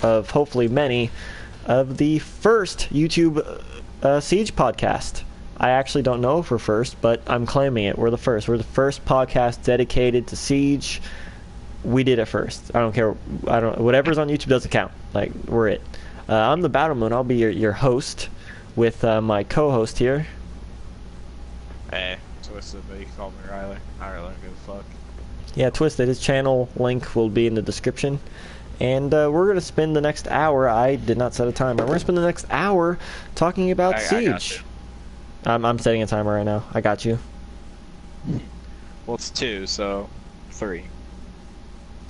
of hopefully many of the first YouTube Siege podcast. I actually don't know if we're first, but I'm claiming it. We're the first. We're the first podcast dedicated to Siege. We did it first. I don't care. Whatever's on YouTube doesn't count. Like, we're it. I'm the Battle Moon. I'll be your host with my co-host here. Hey, Twisted, but you can call me Ryley. I really don't give a fuck. Yeah, Twisted. His channel link will be in the description. And we're going to spend the next hour. I did not set a timer. We're going to spend the next hour talking about Siege. I'm setting a timer right now. I got you. Well, it's 2, so 3.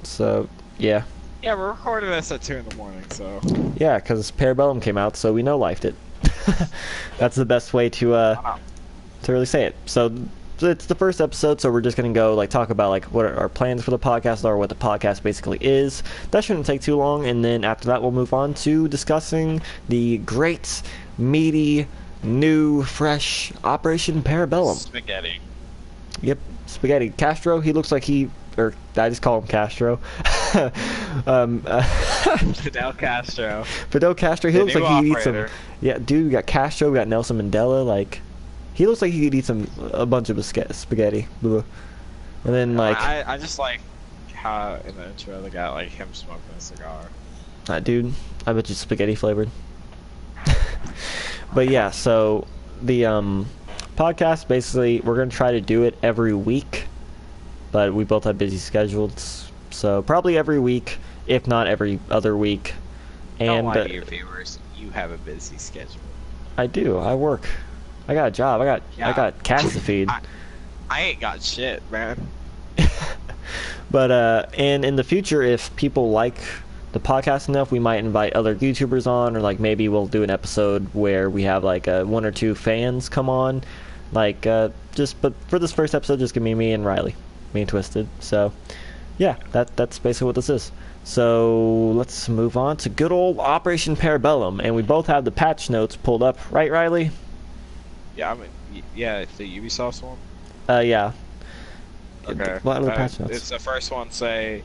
So, yeah. Yeah, we're recording this at 2 in the morning, so... Yeah, because Para Bellum came out, so we no-lifed it. That's the best way to really say it. So, it's the first episode, so we're just going to go, like, talk about, like, what our plans for the podcast are, what the podcast basically is. That shouldn't take too long, and then after that we'll move on to discussing the great, meaty, new, fresh Operation Para Bellum. Spaghetti. Yep, spaghetti. Castro, he looks like he... Or, I just call him Castro. Fidel Castro. Fidel Castro, he looks like he eats some... Yeah, dude, we got Castro, we got Nelson Mandela, like... He looks like he could eat a bunch of spaghetti. And then, like... I just like how in the intro they got, like, him smoking a cigar. Dude, I bet you it's spaghetti flavored. But yeah, so the podcast, basically, we're going to try to do it every week. But we both have busy schedules, so probably every week, if not every other week. And don't lie to your viewers, you have a busy schedule. I do. I work. I got a job. I got cats to feed. I ain't got shit, man. But and in the future, if people like the podcast enough, we might invite other YouTubers on, or like maybe we'll do an episode where we have like 1 or 2 fans come on, like but for this first episode, just give me and Ryley. Me and Twisted. So yeah, that's basically what this is. So let's move on to good old Operation Para Bellum, and we both have the patch notes pulled up, right, Ryley? Yeah, I mean, yeah, the Ubisoft one. Yeah. Okay. What are the patch notes? It's the first one. Say,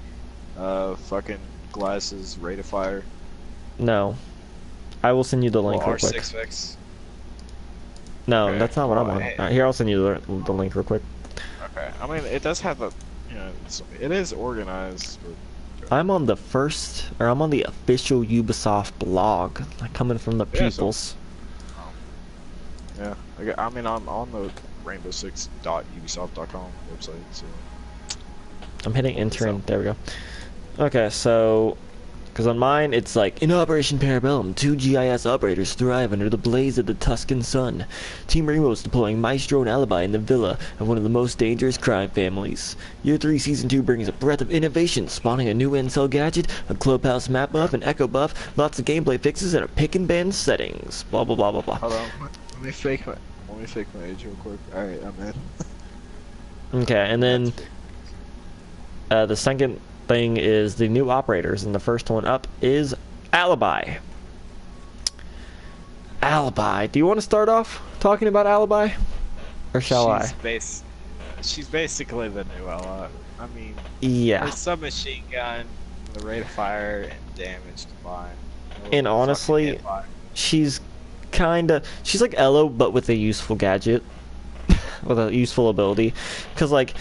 fucking glasses rate of fire. No, I will send you the link real quick. R6 fix. No, okay. that's not what I'm on. Hey. Right, here, I'll send you the link real quick. Okay. I mean, it does have a, you know, it is organized. I'm on the official Ubisoft blog, like coming from the peoples. Yeah, I mean, I'm on the rainbow6.ubisoft.com website, so... I'm hitting enter and there we go. Okay, so... Because on mine, it's like, in Operation Para Bellum, 2 GIS operators thrive under the blaze of the Tuscan sun. Team Rainbow is deploying Maestro and Alibi in the villa of one of the most dangerous crime families. Year 3 Season 2 brings a breath of innovation, spawning a new incel gadget, a clubhouse map buff, an echo buff, lots of gameplay fixes, and a pick and ban settings. Blah, blah, blah, blah, blah. Hold on. Let me fake my age real quick. Alright, I'm in. Okay, and then the second thing is the new operators, and the first one up is Alibi. Alibi. Do you want to start off talking about Alibi? Or shall I? She's basically the new Ella. I mean, yeah. Her submachine gun, the rate of fire, and damage combined. And honestly, she's like Elo, but with a useful gadget. With a useful ability. Because, like,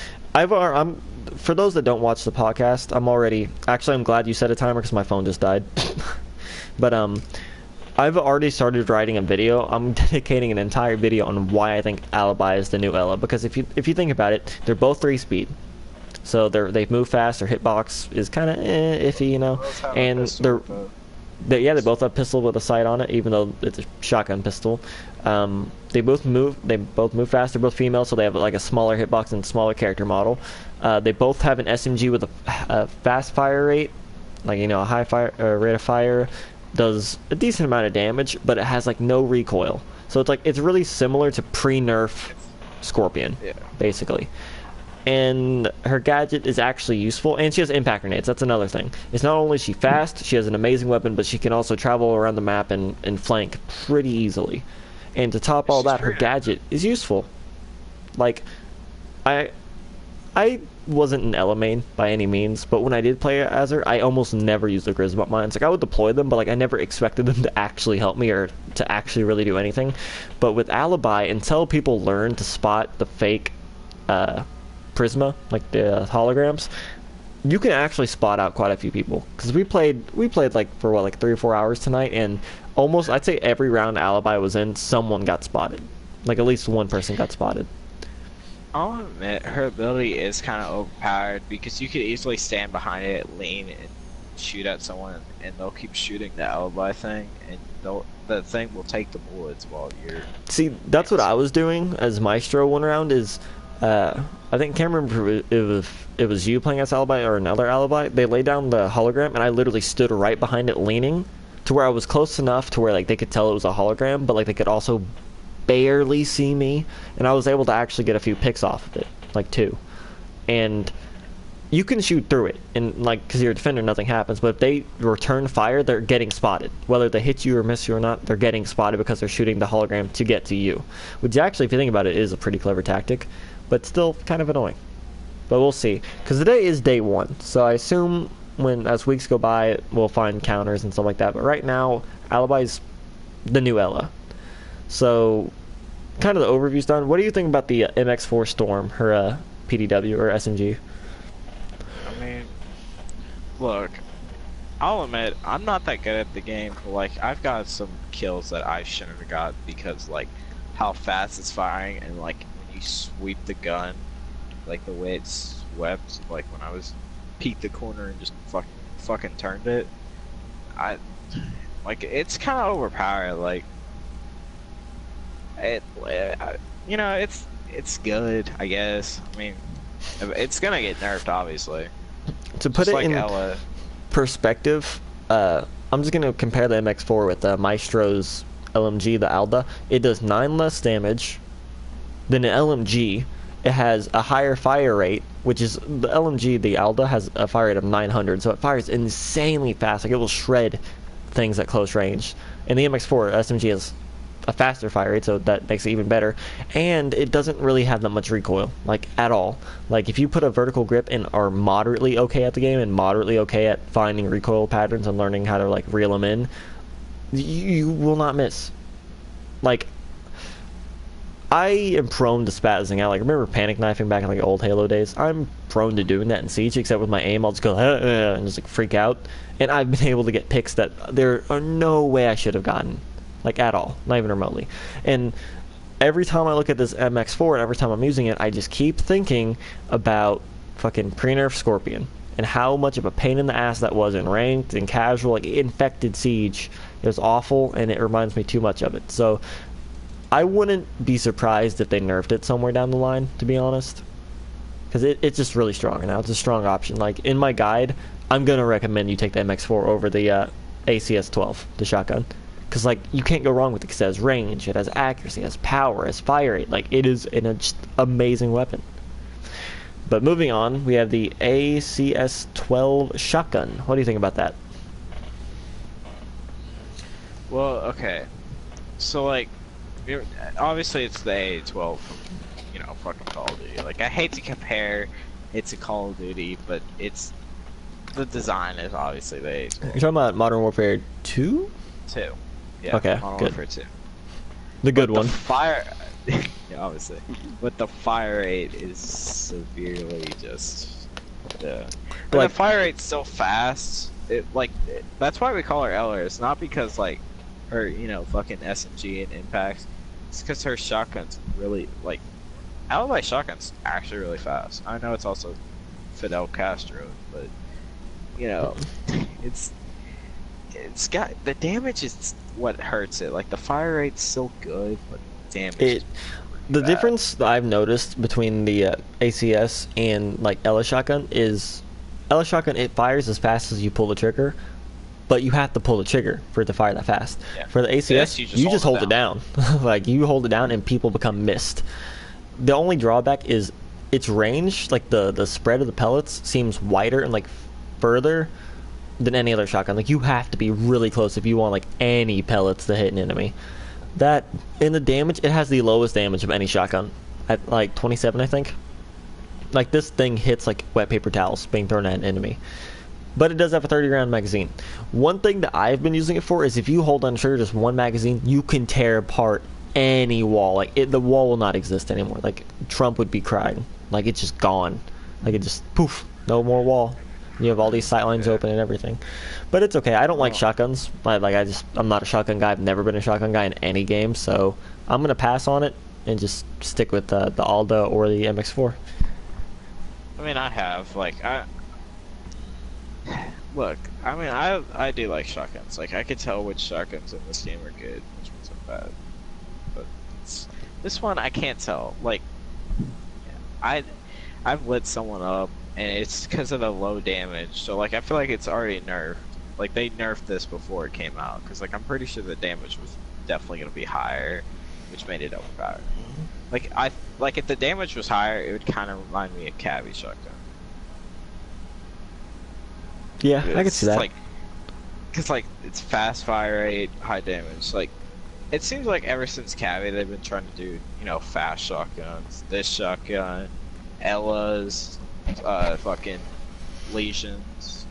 for those that don't watch the podcast, I'm glad you set a timer because my phone just died. But I've already started writing a video. I'm dedicating an entire video on why I think Alibi is the new Ella, because if you think about it, they're both 3-speed, so they move fast. Their hitbox is kind of iffy, you know, and they both have pistol with a sight on it, even though it's a shotgun pistol. They both move fast. They're both female, so they have like a smaller hitbox and smaller character model. They both have an SMG with a fast fire rate, like, you know, a high fire rate of fire, does a decent amount of damage, but it has like no recoil. So it's really similar to pre-nerf Scorpion, basically. And her gadget is actually useful, and she has impact grenades. That's another thing. It's not only is she fast, she has an amazing weapon, but she can also travel around the map and flank pretty easily. And to top all that, her gadget is useful. Like, I wasn't an Ela main by any means, but when I did play as her, I almost never used the Grisbot mines. Like, I would deploy them, but like I never expected them to actually help me or to actually really do anything. But with Alibi, until people learn to spot the fake Prisma, like the holograms, you can actually spot out quite a few people. Because we played like for what, like 3 or 4 hours tonight, and almost, I'd say every round Alibi was in, someone got spotted. Like at least one person got spotted. I'll admit, her ability is kind of overpowered because you could easily stand behind it, lean, and shoot at someone, and they'll keep shooting the alibi thing, and the thing will take the bullets while you're... See, that's what I was doing as Maestro one round is, I think, can't remember if it was you playing as Alibi or another Alibi. They laid down the hologram, and I literally stood right behind it leaning to where I was close enough to where like they could tell it was a hologram, but like they could also barely see me, and I was able to actually get a few picks off of it, like 2. And you can shoot through it, and like, because you're a defender, nothing happens, but if they return fire, they're getting spotted. Whether they hit you or miss you or not, they're getting spotted because they're shooting the hologram to get to you, which actually, if you think about it, is a pretty clever tactic, but still kind of annoying. But we'll see, because today is day 1, so I assume as weeks go by, we'll find counters and stuff like that. But right now, Alibi's the new Ela. So, kind of the overview's done. What do you think about the MX4 Storm, her PDW or SMG? I mean, look, I'll admit, I'm not that good at the game, but like, I've got some kills that I shouldn't have got because, like, how fast it's firing, and like, when you sweep the gun, like the way it swept, like when I was peeked the corner and just fucking turned it, like, it's kind of overpowered, like, you know, it's good, I guess. I mean, it's gonna get nerfed, obviously. To put it like in Ela. perspective, I'm just gonna compare the MX4 with Maestro's LMG, the Alda. It does 9 less damage than an LMG. It has a higher fire rate, which is the LMG. The Alda has a fire rate of 900, so it fires insanely fast. Like, it will shred things at close range. And the MX4 SMG has a faster fire rate, so that makes it even better, and it doesn't really have that much recoil, like, at all. Like, if you put a vertical grip and are moderately okay at the game and moderately okay at finding recoil patterns and learning how to like reel them in, you will not miss. Like, I am prone to spazzing out. Like, remember panic knifing back in like old Halo days? I'm prone to doing that in Siege, except with my aim I'll just go and just like freak out, and I've been able to get picks that there are no way I should have gotten. Like, at all. Not even remotely. And every time I look at this MX4 and every time I'm using it, I just keep thinking about fucking pre-nerf Scorpion and how much of a pain in the ass that was in ranked and casual. Like, it infected Siege. It was awful, and it reminds me too much of it. So I wouldn't be surprised if they nerfed it somewhere down the line, to be honest. Because it's just really strong now. It's a strong option. Like, in my guide, I'm going to recommend you take the MX4 over the ACS-12, the shotgun. Because, like, you can't go wrong with it, because it has range, it has accuracy, it has power, it has fire rate. Like, it is an just amazing weapon. But moving on, we have the ACS-12 shotgun. What do you think about that? Well, okay. So, like, obviously it's the A12 from, you know, fucking Call of Duty. Like, I hate to compare it to Call of Duty, but the design is obviously the A12. You're talking about Modern Warfare 2? 2. Yeah, okay, Modern good. Warfare 2. The good one. The fire... yeah, obviously. But the fire rate is severely just... yeah. But like, the fire rate's so fast, that's why we call her Eller. It's not because, like, her, you know, fucking SMG and impacts. It's because her shotgun's really, like... Alibi shotgun's actually really fast. I know it's also Fidel Castro, but, you know, it's got... the damage is what hurts it. Like, the fire rate's so good, but damage is the bad. difference that I've noticed between the ACS and like Ela shotgun is Ela shotgun, it fires as fast as you pull the trigger, but you have to pull the trigger for it to fire that fast. Yeah. For the ACS, you just hold it down. Like, you hold it down and people become mist. The only drawback is its range. Like, the spread of the pellets seems wider and like further than any other shotgun. Like, you have to be really close if you want like any pellets to hit an enemy. That, in the damage, it has the lowest damage of any shotgun at like 27, I think. like this thing hits like wet paper towels being thrown at an enemy. But it does have a 30-round magazine. One thing that I've been using it for is if you hold on trigger just one magazine, you can tear apart any wall. Like the wall will not exist anymore. Like Trump would be crying. Like it's just gone. Like it just poof, no more wall. You have all these sight lines open and everything. But it's okay. I don't like shotguns. I'm not a shotgun guy. I've never been a shotgun guy in any game, so I'm gonna pass on it and just stick with the Alda or the MX4. I mean, I have look. I mean, I do like shotguns. Like I could tell which shotguns in this game are good, which ones are bad. But this one I can't tell. Like I've lit someone up, and it's because of the low damage. So like I feel like it's already nerfed. Like they nerfed this before it came out, because like I'm pretty sure the damage was definitely gonna be higher, which made it overpowered. Like if the damage was higher, it would kind of remind me of Cavi shotgun. Yeah, I can see that. Because like it's fast fire rate, high damage. Like it seems like ever since Cavi, they've been trying to do, you know, fast shotguns. This shotgun, Ella's, fucking Legions.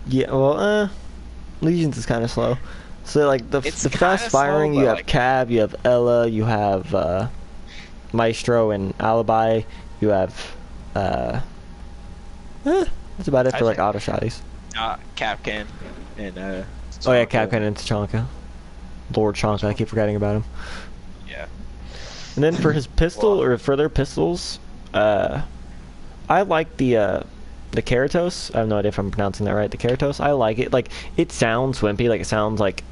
Yeah, well, Legions is kind of slow. So like the fast firing, slow, you have like, Cav, you have Ella, you have Maestro and Alibi, you have that's about it for like auto shotties. Capcan and Oh yeah, Capcan and Tachanka. Lord Chonka, I keep forgetting about him. Yeah. And then for his pistol, or for their pistols, I like the Keratos. I have no idea if I'm pronouncing that right. The Keratos. I like it. Like it sounds wimpy, like it sounds like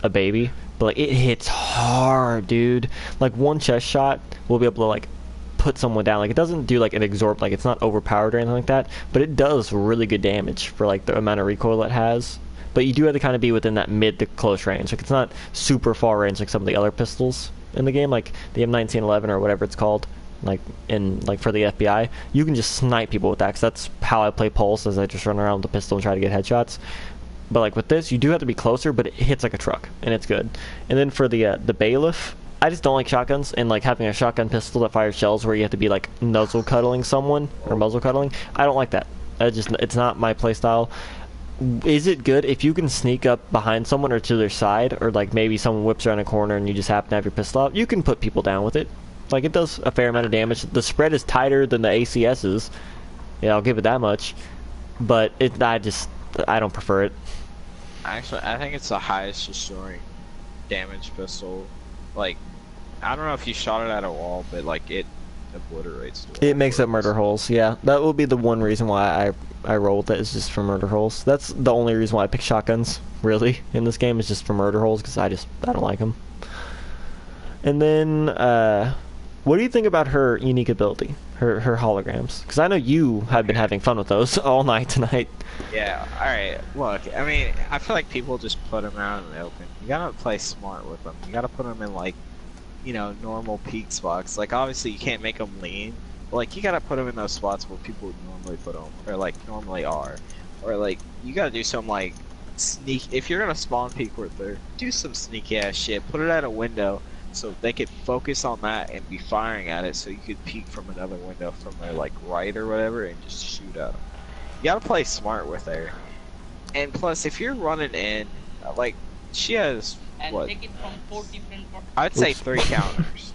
a baby, but like it hits hard, dude. Like one chest shot will be able to like put someone down. Like it doesn't do like an exorb, like it's not overpowered or anything like that, but it does really good damage for like the amount of recoil it has. But you do have to kind of be within that mid to close range. Like it's not super far range like some of the other pistols in the game, like the M1911 or whatever it's called. Like for the FBI, you can just snipe people with that, because that's how I play Pulse, as I just run around with the pistol and try to get headshots. But like with this, you do have to be closer, but it hits like a truck, and it's good. And then for the bailiff, I just don't like shotguns, and like having a shotgun pistol that fires shells where you have to be like nuzzle cuddling someone or muzzle cuddling. I don't like that. It's not my play style. Is it good if you can sneak up behind someone or to their side, or like maybe someone whips around a corner and you just happen to have your pistol out? You can put people down with it. Like it does a fair amount of damage. The spread is tighter than the ACS's. Yeah, I'll give it that much. But I don't prefer it. Actually, I think it's the highest destroying damage pistol. Like, I don't know if you shot it at a wall, but like it obliterates the wall. It makes up murder holes. Yeah, that will be the one reason why I roll with it, is just for murder holes. That's the only reason why I pick shotguns, really, in this game, is just for murder holes, because I don't like them. And then, what do you think about her unique ability, her holograms? Because I know you have been having fun with those all night tonight. Yeah, alright, look, I mean, I feel like people just put them out in the open. You gotta play smart with them. You gotta put them in, like, you know, normal peak spots. Like, obviously, you can't make them lean, but, like, you gotta put them in those spots where people would normally put them, or, like, normally are. Or, like, you gotta do some, like, if you're gonna spawn peek with her, do some sneaky ass shit. Put it at a window, so they could focus on that and be firing at it, so you could peek from another window from their like right or whatever and just shoot at them. You gotta play smart with her. And plus, if you're running in, like, she has, and what? take it from 4 different I'd say 3 counters.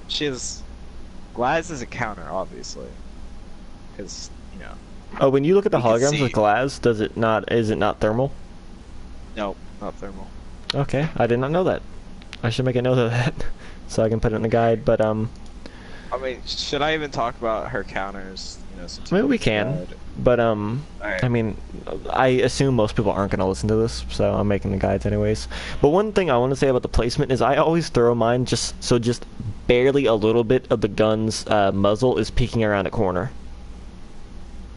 She has, Glaz is a counter, obviously. Because, you know. Oh, when you look at the You can holograms see- with Glaz, is it not thermal? Nope, not thermal. Okay, I did not know that. I should make a note of that, so I can put it in the guide. But I mean, should I even talk about her counters? You know, since maybe we can. But Alright. I mean, I assume most people aren't gonna listen to this, so I'm making the guides anyways. But one thing I want to say about the placement is I always throw mine just barely a little bit of the gun's muzzle is peeking around a corner.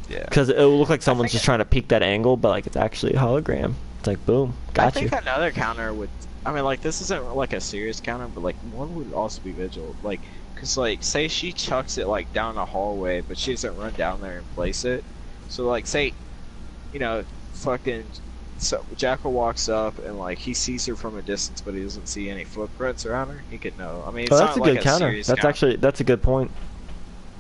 Yeah. Because it'll look like someone's just trying to peek that angle, but like it's actually a hologram. It's like, boom, got I you. think another counter would. I mean, like, this isn't like a serious counter, but like one would also be vigil. Like, cause like, say she chucks it like down the hallway, but she doesn't run down there and place it. So like, say, you know, fucking, so Jackal walks up and like he sees her from a distance, but he doesn't see any footprints around her. He could know. I mean, it's Oh, not that's a like good counter. serious That's counter. that's a good point.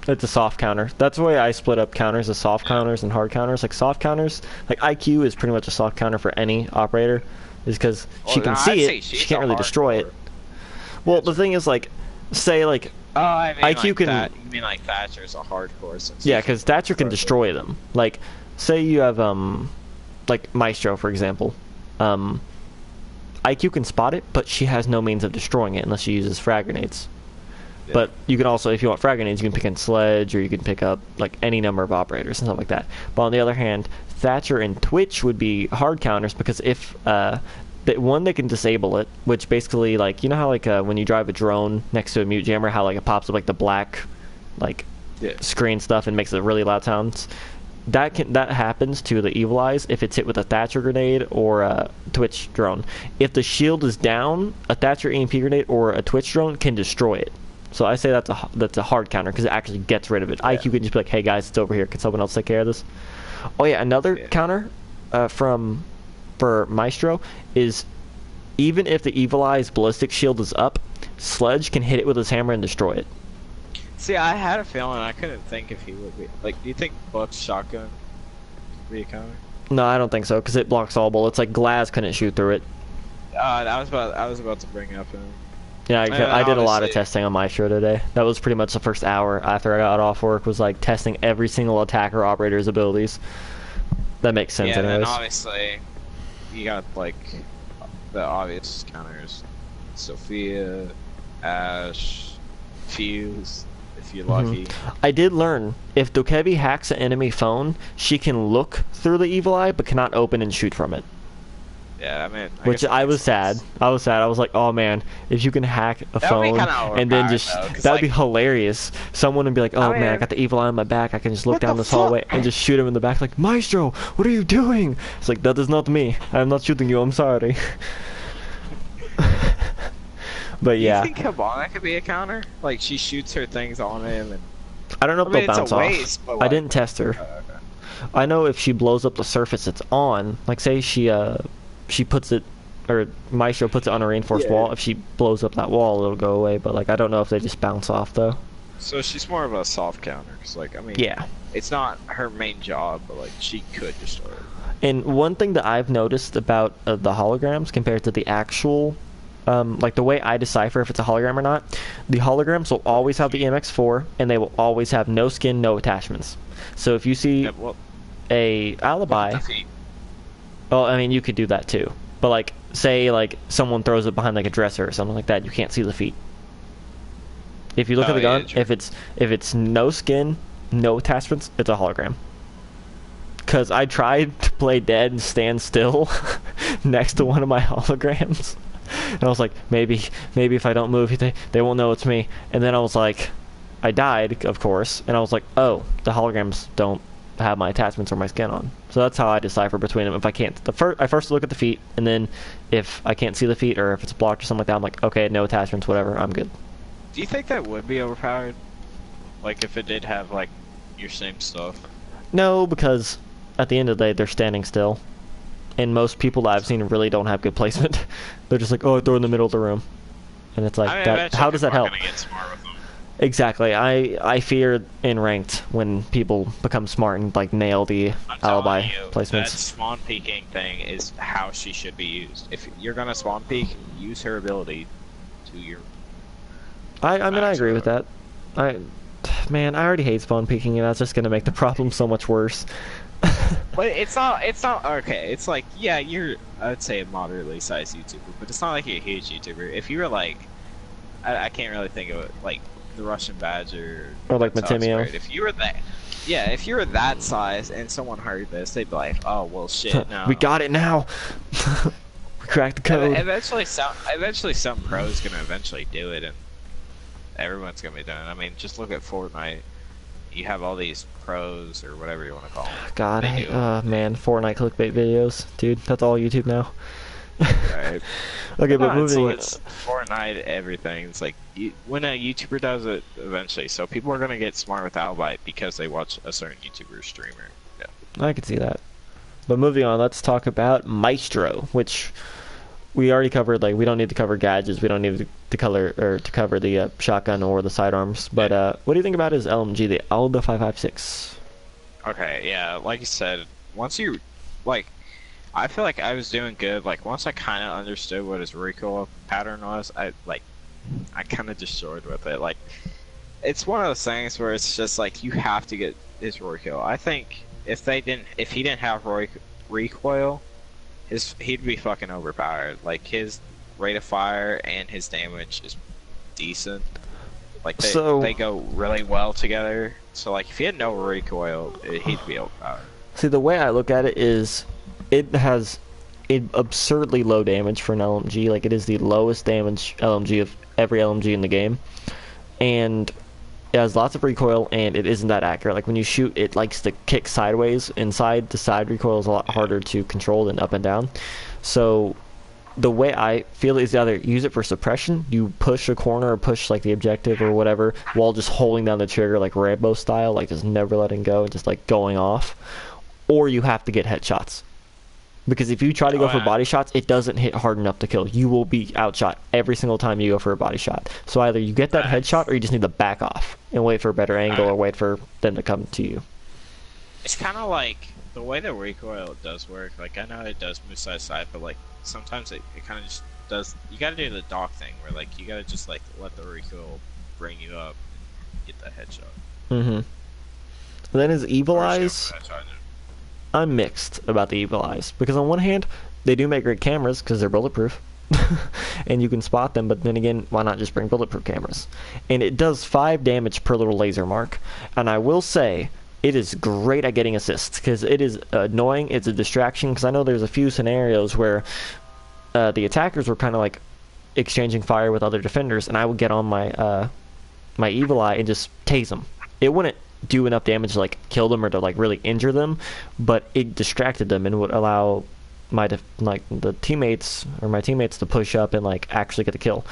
It's a soft counter. That's the way I split up counters: as soft counters and hard counters. Like soft counters, like IQ is pretty much a soft counter for any operator, is because she can see it, she can't really destroy it. Well, the thing is, like, say like Oh, I mean, IQ like can. that. You mean like Thatcher's a hardcore? Since Yeah, because Thatcher can destroy them. Like, say you have like Maestro, for example. IQ can spot it, but she has no means of destroying it unless she uses frag grenades. Yeah. But you can also, if you want frag grenades, you can pick in Sledge, or you can pick up like any number of operators and stuff like that. But on the other hand, Thatcher and Twitch would be hard counters, because if one, they can disable it, which basically, like, you know how like when you drive a drone next to a mute jammer, how like it pops up like the black like screen stuff and makes it really loud sounds. That happens to the Evil Eyes if it's hit with a Thatcher grenade or a Twitch drone. If the shield is down, a Thatcher EMP grenade or a Twitch drone can destroy it. So I say that's a hard counter, because it actually gets rid of it. IQ can just be like, hey guys, it's over here. Can someone else take care of this? Oh yeah, another counter for Maestro is, even if the Evil Eye's ballistic shield is up, Sledge can hit it with his hammer and destroy it. See, I had a feeling. I couldn't think if he would be. Like, do you think Buck's shotgun would be a counter? No, I don't think so, because it blocks all bullets. Like, Glass couldn't shoot through it. I was about to bring up him. Yeah, I did a lot of testing on Maestro today. That was pretty much the first hour after I got off work, was like testing every single attacker operator's abilities. That makes sense, yeah, anyways. and then obviously you got like the obvious counters: Sophia, Ash, Fuse. If you're lucky. I did learn, if Dokebi hacks an enemy phone, she can look through the Evil Eye but cannot open and shoot from it. Yeah, I mean, which I was sad. I was sad. I was like, oh man, if you can hack a phone and then just that would be hilarious. Someone would be like, oh man, I got the Evil Eye on my back. I can just look down this hallway and just shoot him in the back. Like, Maestro, what are you doing? It's like, that is not me. I'm not shooting you. I'm sorry. But yeah. Do you think Cabana could be a counter? Like, she shoots her things on him, and I don't know if they'll bounce off. Waste, but I didn't test her. Okay. I know if she blows up the surface it's on, like say she puts it, or Maestro puts it on a reinforced wall, if she blows up that wall it'll go away, but like I don't know if they just bounce off though. So she's more of a soft counter, cause like, I mean, it's not her main job, but like she could destroy it. And one thing that I've noticed about the holograms compared to the actual, like the way I decipher if it's a hologram or not, the holograms will always have the MX4 and they will always have no skin, no attachments. So if you see a alibi, well, I mean, you could do that too. But like, say like someone throws it behind like a dresser or something like that, you can't see the feet. If you look at the gun, if it's no skin, no attachments, it's a hologram. Cause I tried to play dead and stand still next to one of my holograms, and I was like, maybe if I don't move, they won't know it's me. And then I was like, I died, of course, and I was like, oh, the holograms don't have my attachments or my skin on. So that's how I decipher between them. If I can't, I first look at the feet, and then if I can't see the feet or if it's blocked or something like that, I'm like, okay, no attachments, whatever, I'm good. Do you think that would be overpowered? Like if it did have like your same stuff? No, because at the end of the day, they're standing still. And most people that I've seen really don't have good placement. They're just like, oh, throw in the middle of the room. And it's like, how does that help? Get smart with them. Exactly. I fear in ranked when people become smart and like nail the alibi placements. That spawn peeking thing is how she should be used. If you're gonna spawn peek, use her ability to your... I mean, I agree with that. Man, I already hate spawn peeking, and that's just gonna make the problem so much worse. But it's not okay. It's like, yeah, you're, I'd say, a moderately sized YouTuber, but it's not like you're a huge YouTuber. If you were like, I can't really think of it, like the Russian Badger or like Matimio. If you were that, yeah, if you were that size and someone heard this, they'd be like, oh well, shit, no. We got it now. We cracked the code. Eventually, some pro's gonna eventually do it, and everyone's gonna be doing it. I mean, just look at Fortnite. You have all these pros or whatever you want to call them. God, man, Fortnite clickbait videos, dude. That's all YouTube now. Right. Okay, but moving. So it's Fortnite, everything. It's like when a YouTuber does it, eventually. So people are gonna get smart with Alibi because they watch a certain YouTuber streamer. Yeah. I can see that. But moving on, let's talk about Maestro, which we already covered, like, we don't need to cover gadgets. We don't need to cover the shotgun or the sidearms. But what do you think about his LMG, the Alba 5.56? Okay, yeah, like you said, once you, like, I feel like I was doing good. Like, once I kind of understood what his recoil pattern was, I kind of destroyed with it. Like, it's one of those things where it's just like you have to get his recoil. I think if he didn't have recoil, he'd be fucking overpowered. Like, his rate of fire and his damage is decent. Like, they go really well together. So, like, if he had no recoil, he'd be overpowered. See, the way I look at it is, it has absurdly low damage for an LMG. Like, it is the lowest damage LMG of every LMG in the game. And it has lots of recoil, and it isn't that accurate. Like, when you shoot, it likes to kick sideways, and side-to-side recoil is a lot harder to control than up and down. So the way I feel is either use it for suppression, you push a corner or push, like, the objective or whatever, while just holding down the trigger, like Rambo style, like just never letting go and just, like, going off. Or you have to get headshots. Because if you try to go for body shots, it doesn't hit hard enough to kill. You will be outshot every single time you go for a body shot. So either you get that headshot, or you just need to back off and wait for a better angle, or wait for them to come to you. It's kind of like the way the recoil does work. Like, I know it does move side to side, but like sometimes it kind of just does. You got to do the dog thing where like you got to just like let the recoil bring you up and get that headshot. Mm-hmm. Then his Evil Eyes. I'm mixed about the Evil Eyes, because on one hand, they do make great cameras because they're bulletproof, and you can spot them, but then again, why not just bring bulletproof cameras? And it does 5 damage per little laser mark, and I will say, it is great at getting assists, because it is annoying, it's a distraction, because I know there's a few scenarios where the attackers were kind of like exchanging fire with other defenders, and I would get on my my Evil Eye and just tase them. It wouldn't do enough damage to like kill them or to like really injure them, but it distracted them and would allow my teammates to push up and like actually get the kill.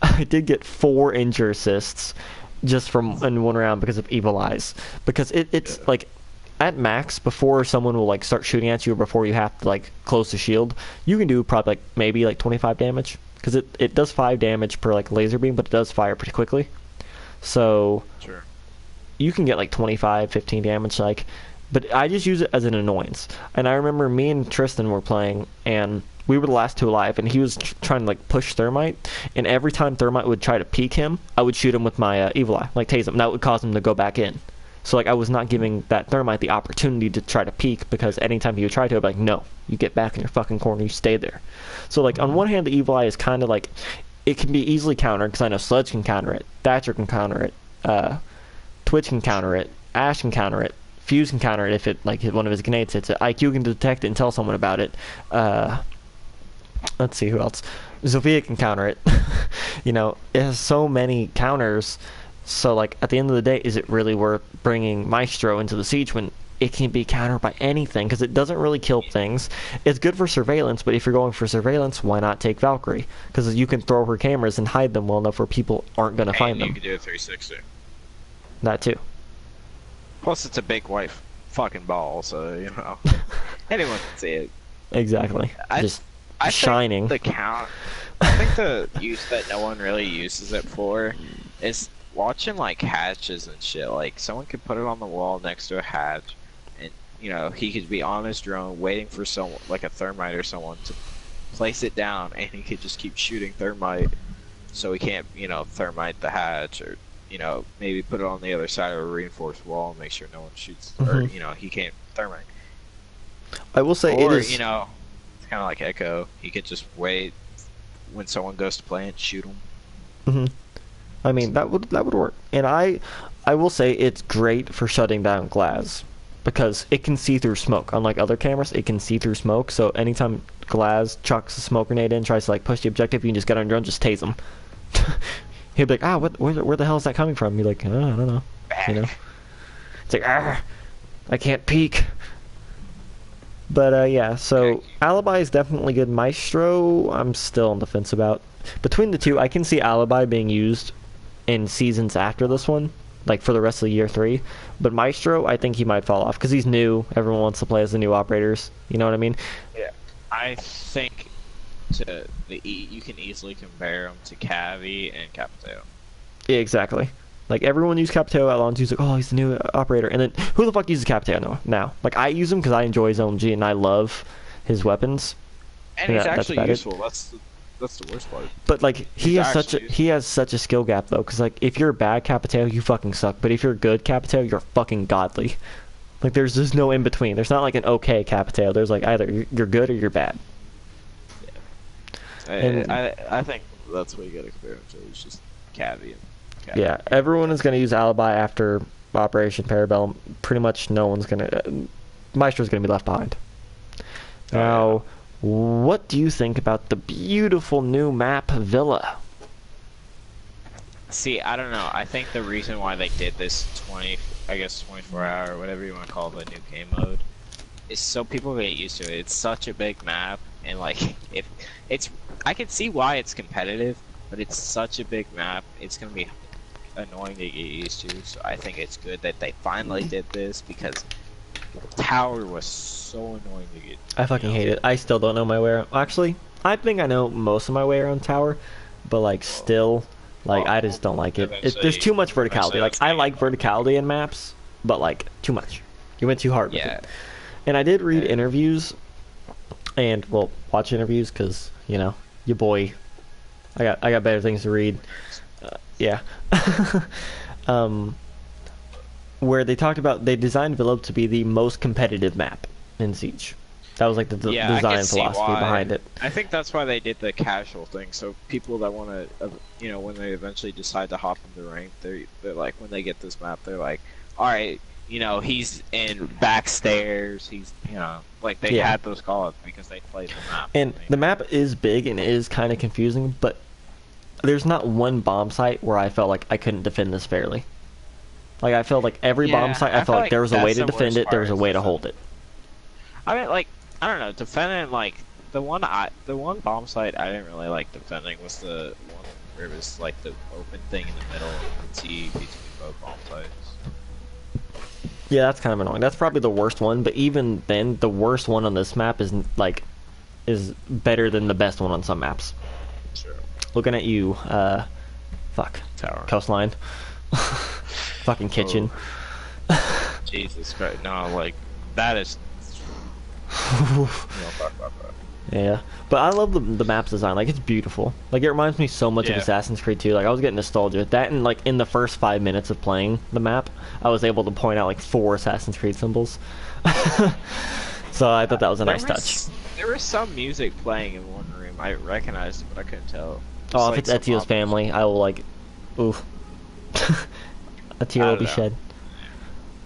I did get 4 injure assists just from in one round because of Evil Eyes, because it's like at max, before someone will like start shooting at you or before you have to like close the shield, you can do probably like maybe like 25 damage, because it does 5 damage per like laser beam, but it does fire pretty quickly. So sure, you can get like 25, 15 damage, like, but I just use it as an annoyance. And I remember me and Tristan were playing, and we were the last 2 alive, and he was trying to like push Thermite, and every time Thermite would try to peek him, I would shoot him with my Evil Eye, like tase him, and that would cause him to go back in. So like I was not giving that Thermite the opportunity to try to peek, because anytime he would try to, I'd be like, no, you get back in your fucking corner, you stay there. So like on one hand, the Evil Eye is kind of like, it can be easily countered, because I know Sledge can counter it, Thatcher can counter it, Twitch can counter it, Ash can counter it, Fuse can counter it if it like one of his grenades hits it, IQ can detect it and tell someone about it. Let's see who else. Zofia can counter it. You know, it has so many counters. So like at the end of the day, is it really worth bringing Maestro into the siege when it can be countered by anything? Because it doesn't really kill things. It's good for surveillance, but if you're going for surveillance, why not take Valkyrie? Because you can throw her cameras and hide them well enough where people aren't going to find them. You can do a 360. That too. Plus, it's a big white fucking ball, so you know anyone can see it. Exactly. Just shining. I think the use that no one really uses it for is watching like hatches and shit. Like someone could put it on the wall next to a hatch, and you know he could be on his drone waiting for someone, like a Thermite or someone, to place it down, and he could just keep shooting Thermite, so he can't, you know, Thermite the hatch, or you know, maybe put it on the other side of a reinforced wall and make sure no one shoots, or you know, he can't Thermite. I will say, or, it is, you know, it's kind of like Echo. He could just wait when someone goes to plant, shoot him. Mm-hmm. I mean, that would work. And I will say it's great for shutting down Glaz, because it can see through smoke. Unlike other cameras, it can see through smoke. So anytime Glaz chucks a smoke grenade in, tries to like push the objective, you can just get on your drone, just tase him. He'd be like, where the hell is that coming from? You're like, oh, I don't know. You know? It's like, I can't peek. But yeah, so Alibi is definitely good. Maestro, I'm still on the fence about. Between the two, I can see Alibi being used in seasons after this one, like for the rest of the year 3. But Maestro, I think he might fall off because he's new. Everyone wants to play as the new operators. You know what I mean? Yeah. I think you can easily compare them to Cavi and Capitao. Yeah, exactly. Like, everyone used Capitao at launch. He's like, oh, he's the new operator. And then, who the fuck uses Capitao now? Like, I use him because I enjoy his LMG and I love his weapons. And he's that's actually about it. useful. That's the worst part. But like he He's has such a skill gap though, because like if you're a bad Capitao, you fucking suck. But if you're a good Capitao, you're fucking godly. Like there's just no in between. There's not like an okay Capitao. There's like either you're good or you're bad. Yeah. I think that's what you gotta compare him to. It's just Cavi. Yeah, everyone is gonna use Alibi after Operation Para Bellum. Pretty much no one's gonna. Maestro's gonna be left behind. Now, what do you think about the beautiful new map Villa? See, I don't know. I think the reason why they did this 24 hour, whatever you want to call the new game mode, is so people get used to it. It's such a big map, and like, I can see why it's competitive, but it's such a big map. It's gonna be annoying to get used to. So I think it's good that they finally did this because Tower was so annoying to get. I fucking hate it. I still don't know my way around. Actually, I think I know most of my way around Tower, but like still, like I just don't like it. There's too much verticality. Like I like verticality in maps, but like too much. You went too hard with it. And I did read interviews, and well, watch interviews because you know your boy. I got better things to read. Yeah. Where they talked about they designed Villa to be the most competitive map in Siege. That was like the design philosophy behind it. I think that's why they did the casual thing. So people that want to, you know, when they eventually decide to hop into rank, they're like, when they get this map, they're like, all right, you know, he's in backstairs. He's, you know, like they had those call-ups because they played the map. And the map is big and is kind of confusing, but there's not one bomb site where I felt like I couldn't defend this fairly. Like, I felt like every bomb site, I felt like there was a way to defend it, there was a way to hold it. I mean, like, I don't know, defending, like, the one bomb site I didn't really like defending was the one where it was, like, the open thing in the middle and you could see between both bomb sites. Yeah, that's kind of annoying. That's probably the worst one, but even then, the worst one on this map is, like, is better than the best one on some maps. Sure. Looking at you, fuck. Tower. Coastline. Fucking kitchen. Oh. Jesus Christ, no, like, that is... Yeah, but I love the map's design. Like, it's beautiful. Like, it reminds me so much of Assassin's Creed 2. Like, I was getting nostalgia. That and, like, in the first 5 minutes of playing the map, I was able to point out, like, 4 Assassin's Creed symbols. So I thought that was a nice touch. There was some music playing in one room. I recognized it, but I couldn't tell. Oh, if it's Ezio's family, I will, like, oof. A tear will be shed.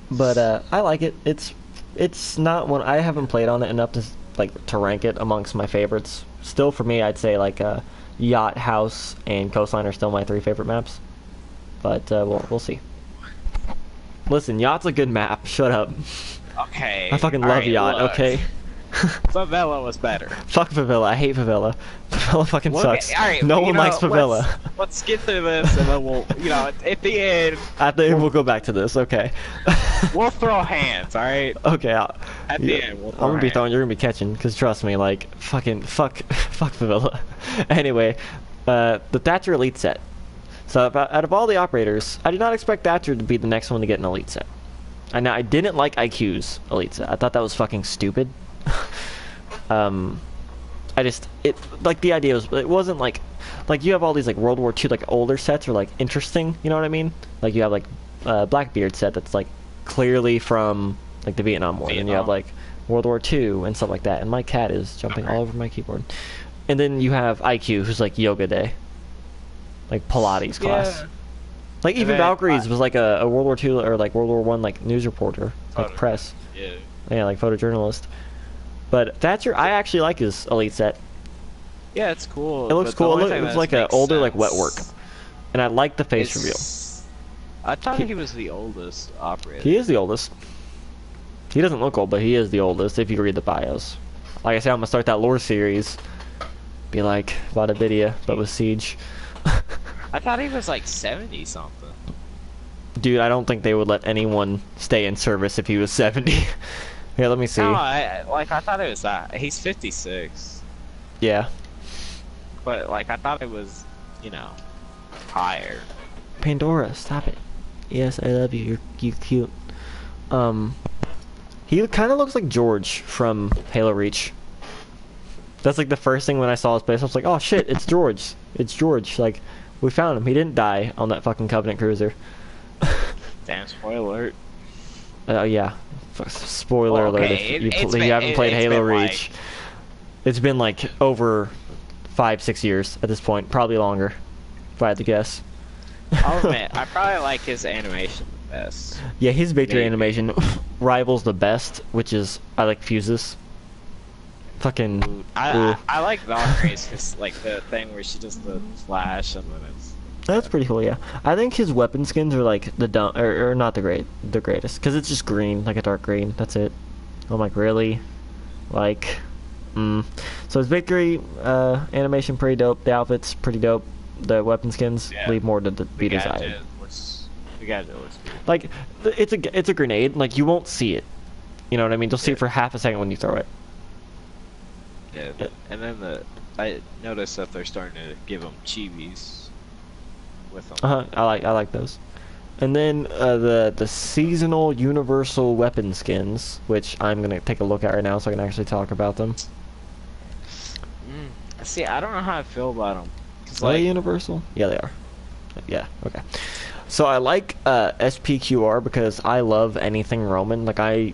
But I like it. It's not one I haven't played on it enough to rank it amongst my favorites. Still, for me, I'd say like Yacht, House, and Coastline are still my 3 favorite maps. But we'll see. Listen, Yacht's a good map. Shut up. Okay. I fucking love Yacht. Look. Okay. Favela was better. Fuck Favela. I hate Favela. Favela fucking sucks. Right, no one likes Favela. Let's get through this, and then we'll, you know, at the end. At the end, we'll go back to this. Okay. We'll throw hands. All right. Okay. At the end, we'll throw I'm gonna be throwing. You're gonna be catching. Cause trust me, like fuck Favela. Anyway, the Thatcher Elite set. So out of all the operators, I did not expect Thatcher to be the next one to get an Elite set. And I didn't like IQ's Elite set. I thought that was fucking stupid. Like the idea was, it wasn't like you have all these like World War II like older sets are like interesting, you know what I mean? Like you have like Blackbeard set that's like clearly from like the Vietnam War, and you have like World War II and stuff like that. And my cat is jumping all over my keyboard. And then you have IQ, who's like Yoga Day, like Pilates class. Like even Valkyries was like a World War II or like World War I like news reporter, like press. Yeah, like photojournalist. But Thatcher, I actually like his Elite set. Yeah, it's cool. It looks cool. It looks like an older, like wet work, and I like the face reveal. I thought he was the oldest operator. He is the oldest. He doesn't look old, but he is the oldest if you read the bios. Like I said, I'm gonna start that lore series. Be like Vadavidia, but with Siege. I thought he was like 70 something. Dude, I don't think they would let anyone stay in service if he was 70. Here, let me see. No, I thought it was that. He's 56. Yeah. but like I thought it was, you know, higher. Pandora, stop it. Yes, I love you. You're cute. He kind of looks like George from Halo Reach. That's like the first thing when I saw his face. I was like, oh shit, it's George. It's George. Like, we found him. He didn't die on that fucking Covenant cruiser. Damn, spoiler alert. Yeah. Spoiler alert if you haven't played Halo Reach. Like... It's been like over 5-6 years at this point. Probably longer, if I had to guess. I'll admit, I probably like his animation the best. Yeah, his victory animation rivals the best, which is, I like Fuses. Fucking... I like Valkyrie's, because like the thing where she does the flash and then it's... That's pretty cool, yeah. I think his weapon skins are like the dumb, or not the greatest, because it's just green, like a dark green, that's it. I'm like, really? Like, So his victory animation pretty dope, the outfit's pretty dope. The weapon skins leave more to be desired. The gadget looks cool. Like, it's a grenade. Like, you won't see it. You know what I mean? You'll see it for half a second when you throw it. Yeah, and then I noticed that they're starting to give them chibis with them. I like those. And then the seasonal universal weapon skins, which I'm gonna take a look at right now, so I can actually talk about them. See, I don't know how I feel about them. Are they universal? Yeah, they are. Yeah, okay. So I like SPQR because I love anything Roman. Like I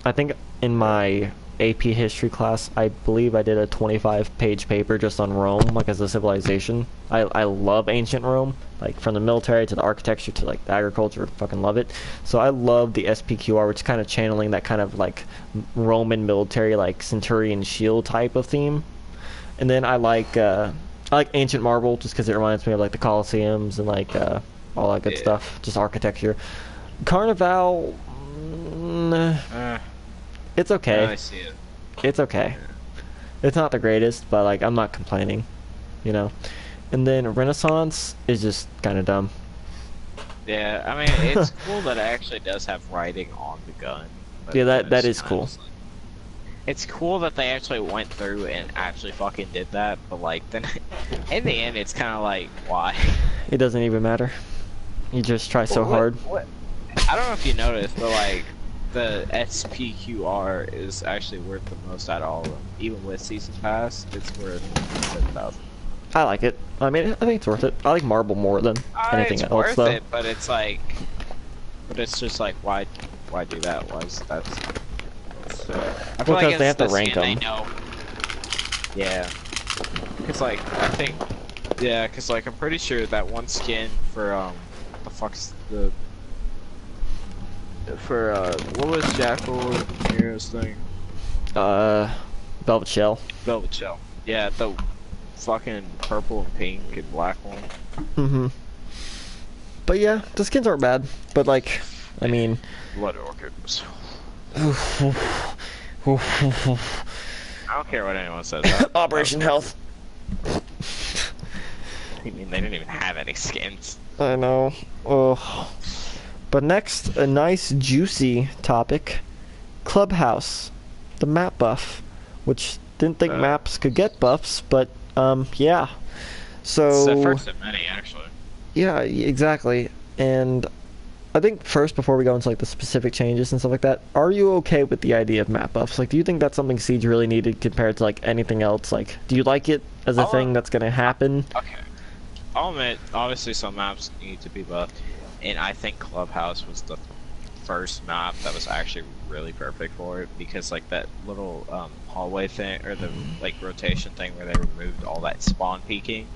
think in my AP history class, I believe I did a 25-page paper just on Rome, like as a civilization. I love ancient Rome, like from the military to the architecture to like the agriculture. Fucking love it. So I love the SPQR, which is kind of channeling that kind of like Roman military, like centurion shield type of theme. And then I like ancient marble just because it reminds me of like the Colosseums and like all that good stuff, just architecture. Carnival, it's okay. I see it. It's okay. It's not the greatest, but like I'm not complaining, you know. And then Renaissance is just kind of dumb. Yeah, I mean it's cool that it actually does have writing on the gun. Yeah, that is cool. It's cool that they actually went through and actually fucking did that, but like then in the end it's kind of like why? It doesn't even matter. You just try so hard. I don't know if you noticed, but like the SPQR is actually worth the most out of all of them. Even with Season Pass, it's worth 7,000. I like it. I mean, I think it's worth it. I like marble more than anything it's else, worth though. It, but it's like, it's just like why do that? I feel because they have to rank them. Yeah, because like because like I'm pretty sure that one skin for the fuck's the for what was Jackal Heroes thing? Velvet Shell. Velvet Shell. Yeah, the fucking purple and pink and black one. Mm-hmm. But yeah, the skins aren't bad. But like, I mean, Blood Orchids. I don't care what anyone says. Operation Health. I mean, they didn't even have any skins. I know. Oh. But next, a nice juicy topic. Clubhouse. The map buff. Which didn't think maps could get buffs, but yeah. So it's the first of many, actually. Yeah, exactly. And I think first, before we go into like the specific changes and stuff like that, are you okay with the idea of map buffs? Like, do you think that's something Siege really needed compared to like anything else? Like, do you like it as a thing that's gonna happen? Okay. I'll admit, obviously some maps need to be buffed, and I think Clubhouse was the first map that was actually really perfect for it, because like that little hallway thing, or the like rotation thing where they removed all that spawn peeking.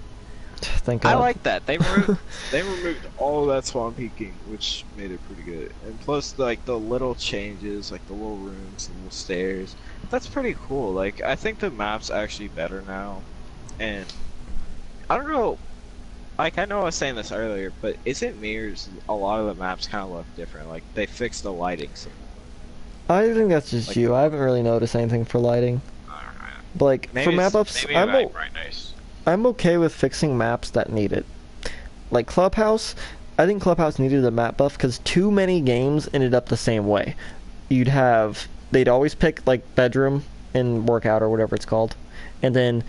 Thank God. I like that. They removed all of that spawn peeking, which made it pretty good. And plus, like the little changes, like the little rooms and the stairs, that's pretty cool. Like I think the map's actually better now, and I don't know. Like I know I was saying this earlier, but is it me or is a lot of the maps kind of look different? Like they fixed the lighting. I think that's just like, you. I haven't really noticed anything for lighting. But like for map ups, I'm okay with fixing maps that need it. Like Clubhouse, I think Clubhouse needed a map buff because too many games ended up the same way. They'd always pick like bedroom and workout or whatever it's called, and then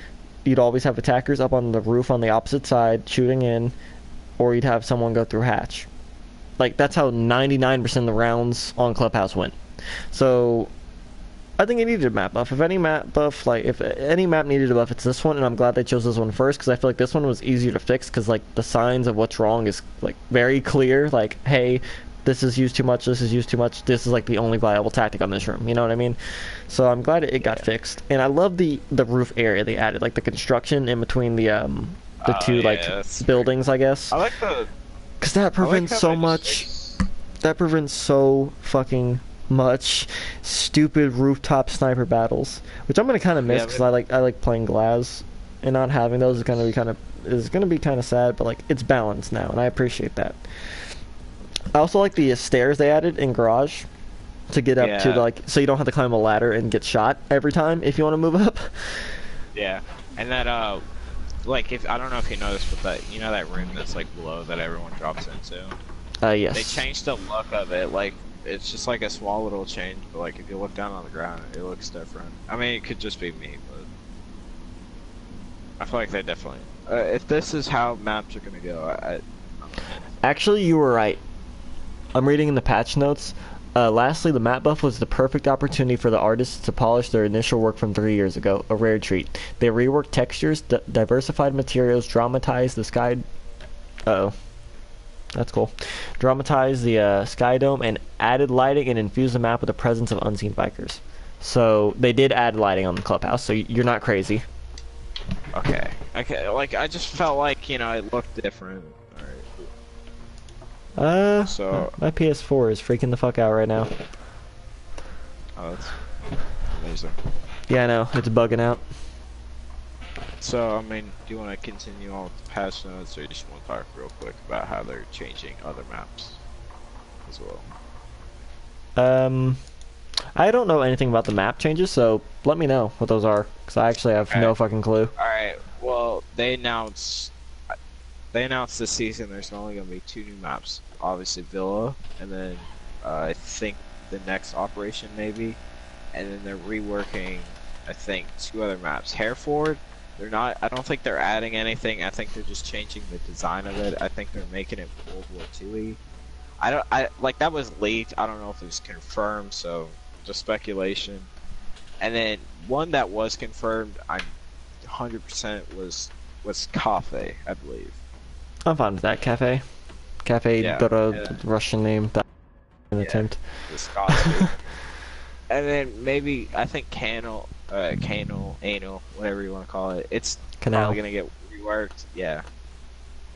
you'd always have attackers up on the roof on the opposite side shooting in, or you'd have someone go through hatch. Like, that's how 99% of the rounds on Clubhouse went. So I think it needed a map buff. If any map buff, like, if any map needed a buff, it's this one, and I'm glad they chose this one first, because I feel like this one was easier to fix, because, like, the signs of what's wrong is, like, very clear. Like, hey, this is used too much, this is used too much, this is, like, the only viable tactic on this room, you know what I mean? So I'm glad it got fixed. And I love the roof area they added, like, the construction in between the two, like, buildings, I guess. I like the... Because that prevents so much... That prevents so fucking much stupid rooftop sniper battles, which I'm gonna kind of miss because I like playing glass, and not having those is gonna be kind of sad. But like, it's balanced now, and I appreciate that. I also like the stairs they added in garage to get up to, like, so you don't have to climb a ladder and get shot every time if you want to move up. Yeah, and that like, if I don't know if you know this, but that, you know, that room that's like below that everyone drops into. Yes. They changed the look of it. Like, it's just like a small little change, but like if you look down on the ground, it looks different. I mean, it could just be me, but I feel like they definitely. If this is how maps are gonna go, Actually, you were right. I'm reading in the patch notes. Lastly, the map buff was the perfect opportunity for the artists to polish their initial work from 3 years ago, a rare treat. They reworked textures, diversified materials, dramatized the sky... Uh-oh. That's cool. Dramatized the sky dome, and added lighting and infused the map with the presence of unseen bikers. So, they did add lighting on the clubhouse, so you're not crazy. Okay. Okay, like, I just felt like, you know, it looked different. So my PS4 is freaking the fuck out right now. Oh, that's amazing. Yeah, I know, it's bugging out. So, I mean, do you want to continue on with the patch notes, or you just want to talk real quick about how they're changing other maps as well? I don't know anything about the map changes, so let me know what those are, because I actually have no fucking clue. Alright, well, they announced this season there's only going to be 2 new maps. Obviously Villa, and then I think the next Operation maybe, and then they're reworking, I think, 2 other maps. Hereford, they're not, I don't think they're adding anything. I think they're just changing the design of it. I think they're making it World War II-y. Like, that was leaked. I don't know if it was confirmed, so just speculation. And then one that was confirmed, I'm 100% was Cafe, I believe. I'm fine with that. Cafe, the Russian name. That attempt. The Scotsman. And then maybe, I think Anal, whatever you want to call it. It's probably gonna get reworked. Yeah,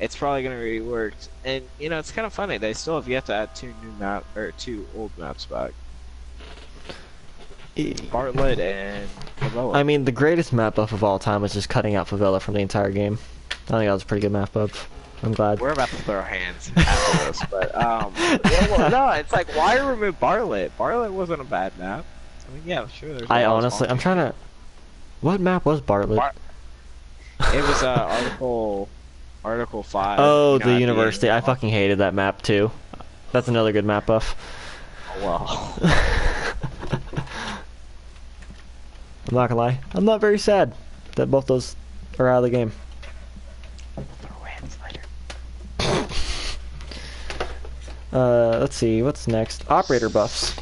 it's probably gonna be reworked. And you know, it's kind of funny. They still have yet to add 2 old maps back. Bartlett and Favela. I mean, the greatest map buff of all time was just cutting out Favela from the entire game. I think that was a pretty good map buff. I'm glad. We're about to throw hands after this, but no, it's like, why remove Bartlett? Bartlett wasn't a bad map. I mean, yeah, sure. I'm trying to. What map was Bartlett? It was Article 5. Oh, the university. I fucking hated that map too. That's another good map buff. Well. I'm not gonna lie. I'm not very sad that both those are out of the game. Let's see, what's next? Operator buffs.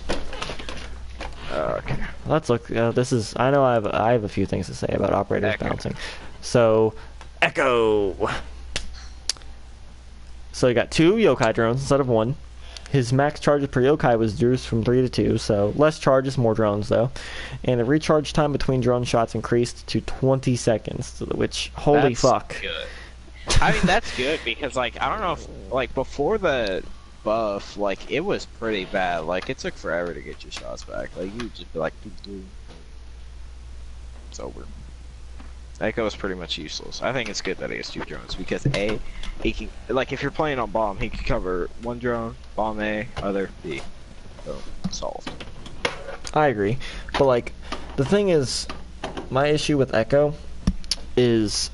Okay. Let's look. This is. I know I have a few things to say about operators bouncing. So, Echo. So you got 2 yokai drones instead of 1. His max charges per yokai was reduced from 3 to 2, so less charges, more drones though. And the recharge time between drone shots increased to 20 seconds, which, holy fuck. Good. I mean, that's good because, like, I don't know if, like, before the buff, like, it was pretty bad. Like, it took forever to get your shots back. Like, you would just be like, doo-doo. It's over. Echo is pretty much useless. I think it's good that he has 2 drones because A, he can, like, if you're playing on bomb, he can cover 1 drone, bomb A, other B. So, solved. I agree. But, like, the thing is, my issue with Echo is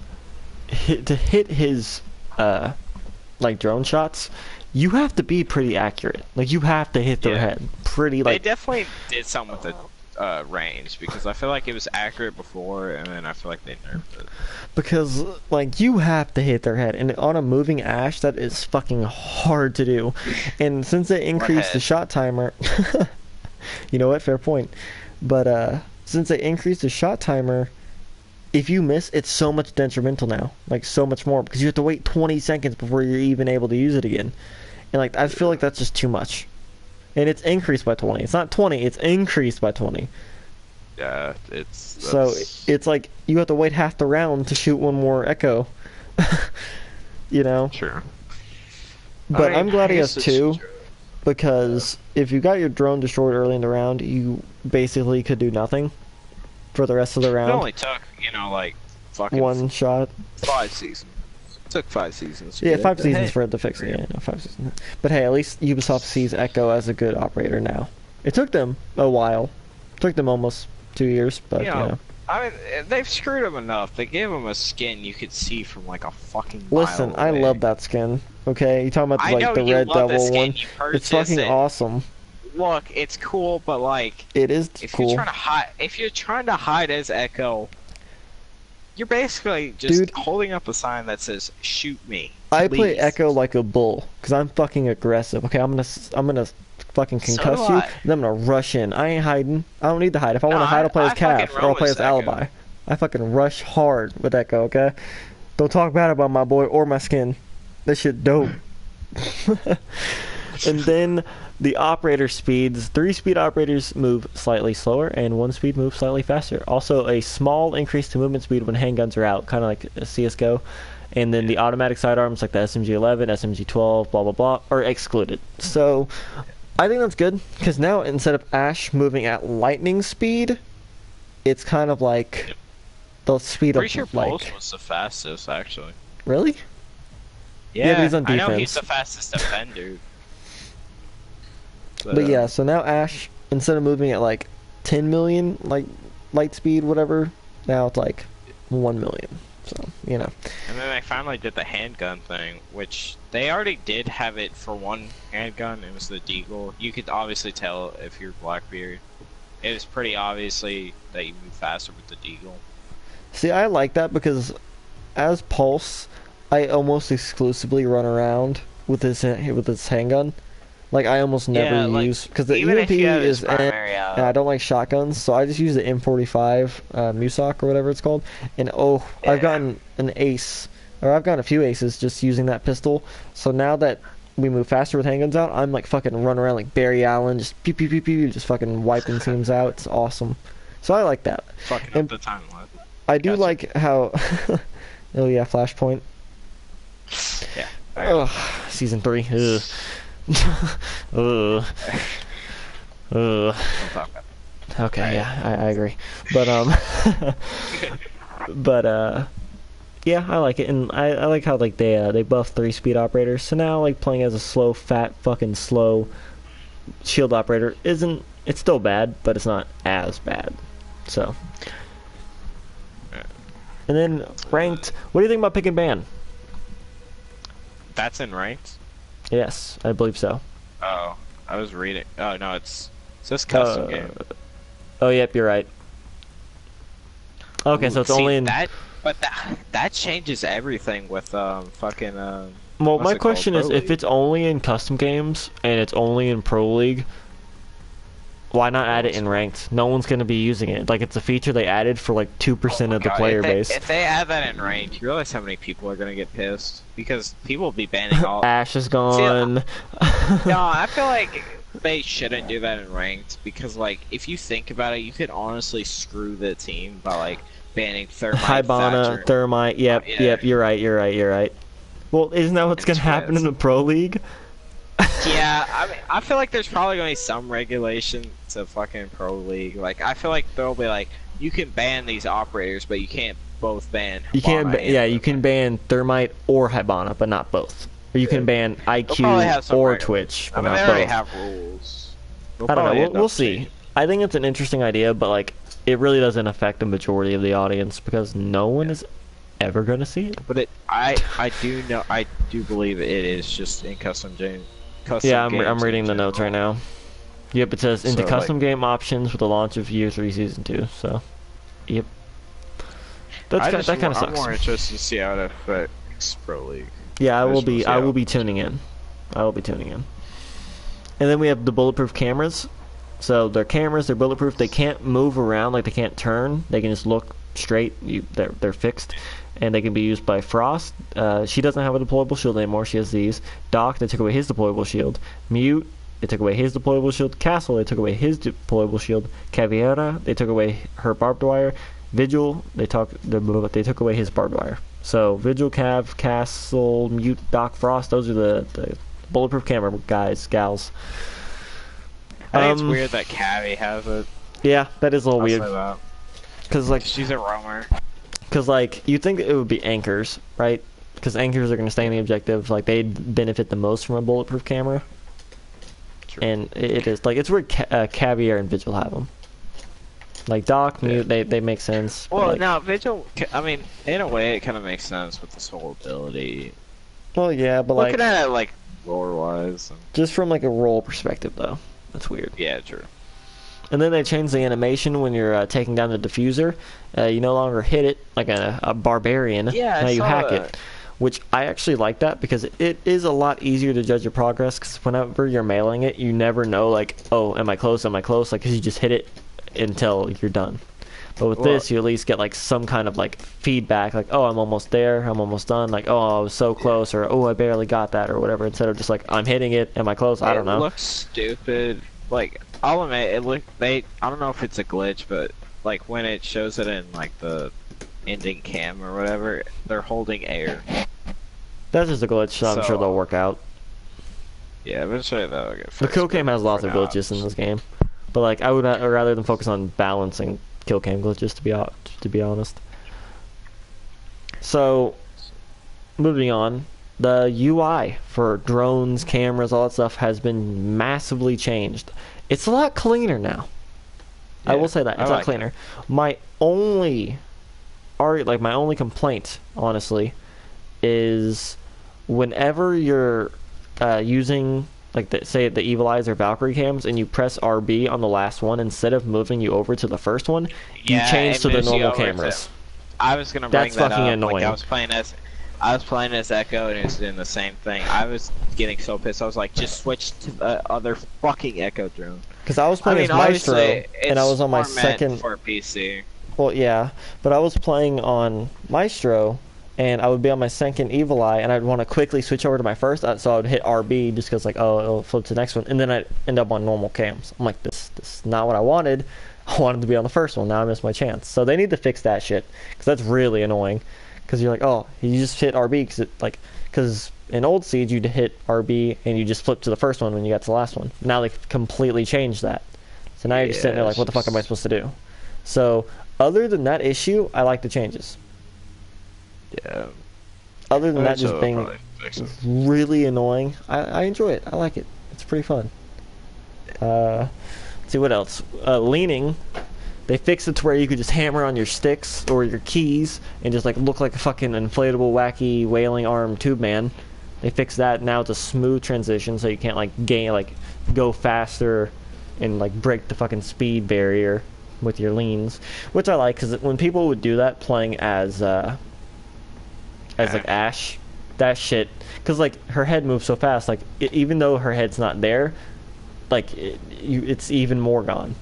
to hit his, like, drone shots, you have to be pretty accurate. Like, you have to hit their head pretty, like... They definitely did something with the range because I feel like it was accurate before, and then I feel like they nerfed it. Because, like, you have to hit their head. And on a moving Ash, that is fucking hard to do. And since they increased the shot timer... you know what? Fair point. But, since they increased the shot timer, if you miss, it's so much detrimental now. Like, so much more. Because you have to wait 20 seconds before you're even able to use it again. And, like, I feel like that's just too much. And it's increased by 20. It's not 20, it's increased by 20. Yeah, So it's like you have to wait half the round to shoot one more echo. You know? Sure. But I'm glad he has two, because if you got your drone destroyed early in the round, you basically could do nothing for the rest of the round. It only took, you know, like, fucking... one shot. 5 seasons. It took 5 seasons. Yeah, 5 seasons for it to fix it. Yeah, no, 5 seasons. But hey, at least Ubisoft sees Echo as a good operator now. It took them a while. It took them almost 2 years, but you know. I mean, they've screwed him enough. They gave him a skin you could see from like a fucking mile Listen, away. I love that skin. Okay, you talking about like the Red Devil one? It's fucking awesome. Look, it's cool, but like it is cool. If you're trying to hide as Echo, you're basically just holding up a sign that says "Shoot me." I play Echo like a bull because I'm fucking aggressive. Okay, I'm gonna fucking concuss you, and I'm gonna rush in. I ain't hiding. I don't need to hide. If I want to hide, I'll play as Calf or I'll play as Alibi. I fucking rush hard with Echo. Okay, don't talk bad about my boy or my skin. That shit dope. And then the operator speeds. 3-speed operators move slightly slower, and 1-speed moves slightly faster. Also, a small increase to movement speed when handguns are out, kind of like CSGO. And then the automatic sidearms, like the SMG-11, SMG-12, blah, blah, blah, are excluded. So, I think that's good, because now instead of Ash moving at lightning speed, it's kind of like the speed Pretty of, sure like... Pulse was the fastest, actually. Really? Yeah, but he's on defense. I know he's the fastest defender. But yeah, so now Ash, instead of moving at like 10 million, like light speed, whatever, now it's like 1 million. So, you know. And then they finally did the handgun thing, which they already did have it for one handgun. It was the Deagle. You could obviously tell if you're Blackbeard. It was pretty obviously that you move faster with the Deagle. See, I like that because as Pulse, I almost exclusively run around with this handgun. Like, I almost never use... Because the EMP is... and I don't like shotguns, so I just use the M45 Musoc or whatever it's called. And, I've gotten an ace. Or I've gotten a few aces just using that pistol. So now that we move faster with handguns out, I'm, like, fucking running around like Barry Allen. Just pew, pew, pew, pew, just fucking wiping teams out. It's awesome. So I like that. Fucking up the time limit. I do like how... oh, yeah, Flashpoint. Yeah. Ugh, Season 3. Ugh. Okay, yeah, I agree. But yeah, I like it, and I like how like they buff 3-speed operators. So now like playing as a slow, fat, fucking slow shield operator it's still bad, but it's not as bad. So, and then ranked. What do you think about pick and ban? That's in ranked. Yes, I believe so. Oh, I was reading. Oh no, it's just custom game. Oh, yep, you're right. Okay, so it's only in that, but that changes everything with fucking Well, my question is, if it's only in custom games and it's only in Pro League, why not add it in ranked? No one's gonna be using it. Like, it's a feature they added for like 2% of the player base. If they add that in ranked, you realize how many people are gonna get pissed because people will be banning all. Ash is gone. No, I feel like they shouldn't do that in ranked because, like, if you think about it, you could honestly screw the team by like banning Thermite, Hibana, Thatcher. Thermite. Yep, yep. You're right. Well, isn't that what's gonna happen in the Pro League? Yeah, I mean, I feel like there's probably gonna be some regulation to fucking Pro League. Like, I feel like there'll be like, you can ban these operators, but you can't both ban. You can't. You can ban Thermite or Hibana, but not both. Or you can ban IQ or Twitch, but not they both. already have rules. I don't know. We'll see. I think it's an interesting idea, but like, it really doesn't affect the majority of the audience because no one is ever gonna see it. But I do believe it is just in custom game. Yeah, I'm reading the notes right now. Yep, it says into So, custom game options with the launch of Year 3 Season 2. So, yep. That kind of I'm sucks. more interested to see how it affects Pro League. Yeah, I will just wanna be. see I how will be it's tuning in. I will be tuning in. And then we have the bulletproof cameras. So they're cameras. They're bulletproof. They can't move around. Like they can't turn. They can just look straight. They're fixed, and they can be used by Frost. She doesn't have a deployable shield anymore. She has these. Doc, they took away his deployable shield. Mute, they took away his deployable shield. Castle, they took away his deployable shield. Caveira, they took away her barbed wire. Vigil, they took away his barbed wire. So Vigil, Cav, Castle, Mute, Doc, Frost. Those are the bulletproof camera guys, gals. I think it's weird that Cavi has it. Yeah, that is a little I'll weird. say that. Cause like She's a roamer. Because, like, you'd think it would be anchors, right? Because anchors are going to stay in the objective. Like, they'd benefit the most from a bulletproof camera. True. And it is. Like, it's where Caviar and Vigil have them. Like, Doc, Mute, they make sense. Well, like, now, Vigil, I mean, in a way, it kind of makes sense with this whole ability. well, yeah, but, Looking like, at it, like, lore-wise. just from, like, a role perspective, though. That's weird. Yeah, true. And then they changed the animation when you're taking down the diffuser. You no longer hit it like a barbarian. Yeah, now I you saw hack that. it. Which I actually like that because it is a lot easier to judge your progress because whenever you're mailing it, you never know, like, oh, am I close, am I close? Like, because you just hit it until you're done. But with this, you at least get, like, some kind of, like, feedback, like, oh, I'm almost there, I'm almost done, like, oh, I was so close, or, oh, I barely got that, or whatever, instead of just, like, I'm hitting it, am I close? I don't know. It looks stupid. Like, I'll admit, I don't know if it's a glitch, but, like, when it shows it in, like, the ending cam or whatever, they're holding air. That's just a glitch, so I'm So, sure they'll work out. Yeah, eventually that'll get fixed. The kill cam has lots for of now, glitches in this game, but like I would rather than focus on balancing kill cam glitches to be honest. So, moving on, the UI for drones, cameras, all that stuff has been massively changed. It's a lot cleaner now. I Yeah, will say that I it's a lot like cleaner. My only complaint, honestly, is whenever you're using, like, say the Evil Eyes or Valkyrie cams, and you press RB on the last one, instead of moving you over to the first one, you change it to the moves you normal over cameras. I was gonna bring That's that fucking up. annoying. Like, I was playing as Echo and it was doing the same thing. I was getting so pissed. I was like, just switch to the other fucking Echo drone. Because I was playing as Maestro, and I was on my second. for PC. Well, yeah, but I was playing on Maestro, and I would be on my second Evil Eye, and I'd want to quickly switch over to my first, so I would hit RB just because, like, oh, it'll flip to the next one, and then I'd end up on normal cams. I'm like, this is not what I wanted. I wanted to be on the first one. Now I missed my chance. So they need to fix that shit, because that's really annoying. Because you're like, oh, you just hit RB, because in old Siege you'd hit RB and you just flip to the first one when you got to the last one. Now they completely changed that. So now you're just sitting there like, what the fuck am I supposed to do? So other than that issue, I like the changes. Yeah. Other than that just being probably fix it. really annoying, I enjoy it. I like it. It's pretty fun. Let's see what else. Leaning. They fixed it to where you could just hammer on your sticks or your keys and just like look like a fucking inflatable, wacky, wailing arm tube man. They fixed that. Now it's a smooth transition, so you can't like go faster and like break the fucking speed barrier with your leans, which I like because when people would do that playing as like Ash, that shit, because like her head moves so fast, like even though her head's not there, like it's even more gone.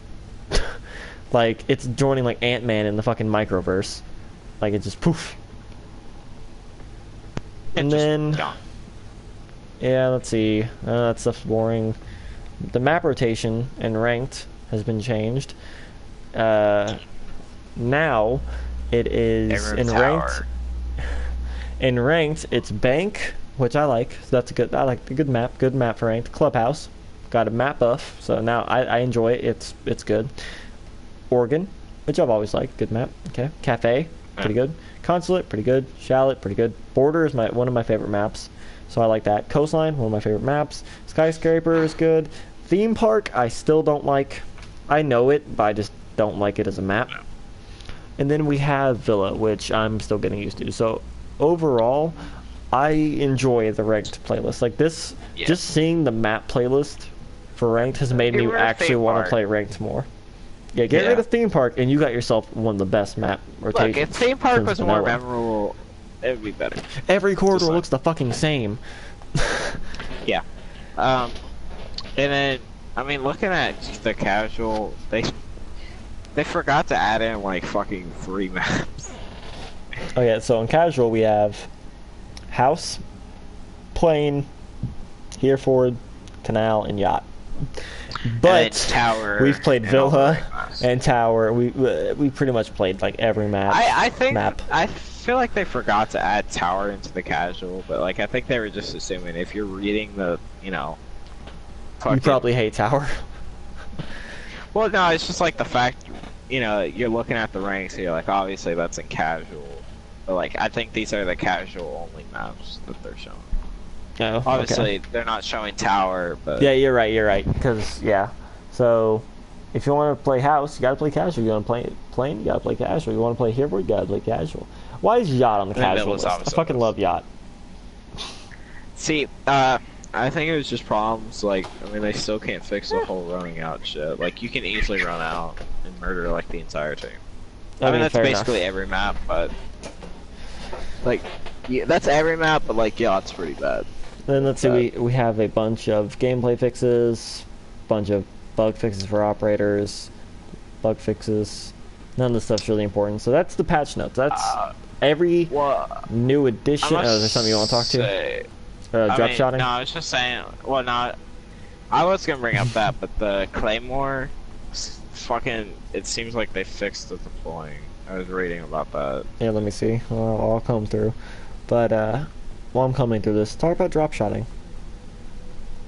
Like, it's joining, like, Ant-Man in the fucking microverse. Like, it just poof. And then... Yeah, let's see. That stuff's boring. The map rotation in Ranked has been changed. Now, it is... In Ranked... In Ranked, it's Bank, which I like. So that's a good... I like the good map. Good map for Ranked. Clubhouse. Got a map buff. So now I enjoy it. It's good. Oregon, which I've always liked. Good map. Okay. Cafe, pretty good. Consulate, pretty good. Shallot, pretty good. Border is one of my favorite maps, so I like that. Coastline, one of my favorite maps. Skyscraper is good. Theme Park, I still don't like. I know it, but I just don't like it as a map. And then we have Villa, which I'm still getting used to. So overall, I enjoy the ranked playlist. Like this, just seeing the map playlist for ranked has made Get me rid of actually theme want to park. play ranked more. Yeah, get rid of theme park, and you got yourself one of the best map rotations. Look, if theme park since was more vanilla. memorable, it would be better. Every corridor Just like- looks the fucking same. Yeah. And then, I mean, looking at the casual, they forgot to add in like fucking 3 maps. Oh yeah, so in casual we have house, plane, Hereford, canal, and yacht. But and tower. we've played and all the villa right maps. and tower. We pretty much played like every map. I think map. I feel like they forgot to add tower into the casual, but like I think they were just assuming if you're reading the, you know, You fucking- probably hate tower. Well, no, it's just like the fact, you know, you're looking at the ranks, and you're like, obviously that's in casual, but like I think these are the casual only maps that they're showing. Oh, Obviously, okay. they're not showing tower, but Yeah, you're right. Because yeah, so if you want to play house, you gotta play casual. You want to play plane, you gotta play casual. You want to play Hereford, you gotta play casual. Why is yacht on the And casual Villa's list? I obviously fucking on love yacht. See, I think it was just problems, like, I mean, they still can't fix the whole running out shit. Like, you can easily run out and murder, like, the entire team. I mean, that's fair basically enough. every map, but... Like, yeah, that's every map, but, like, yeah, it's pretty bad. Then let's see, we have a bunch of gameplay fixes, bunch of bug fixes for operators, bug fixes. None of this stuff's really important. So that's the patch notes. That's every Well, new addition. Oh, is there something you want to talk to? say, Drop I mean, shotting? No, I was just saying. Well, no, I was gonna bring up that, but the Claymore, fucking, it seems like they fixed the deploying. I was reading about that. Yeah, let me see. Well, I'll come through. But while I'm coming through this, talk about drop shotting.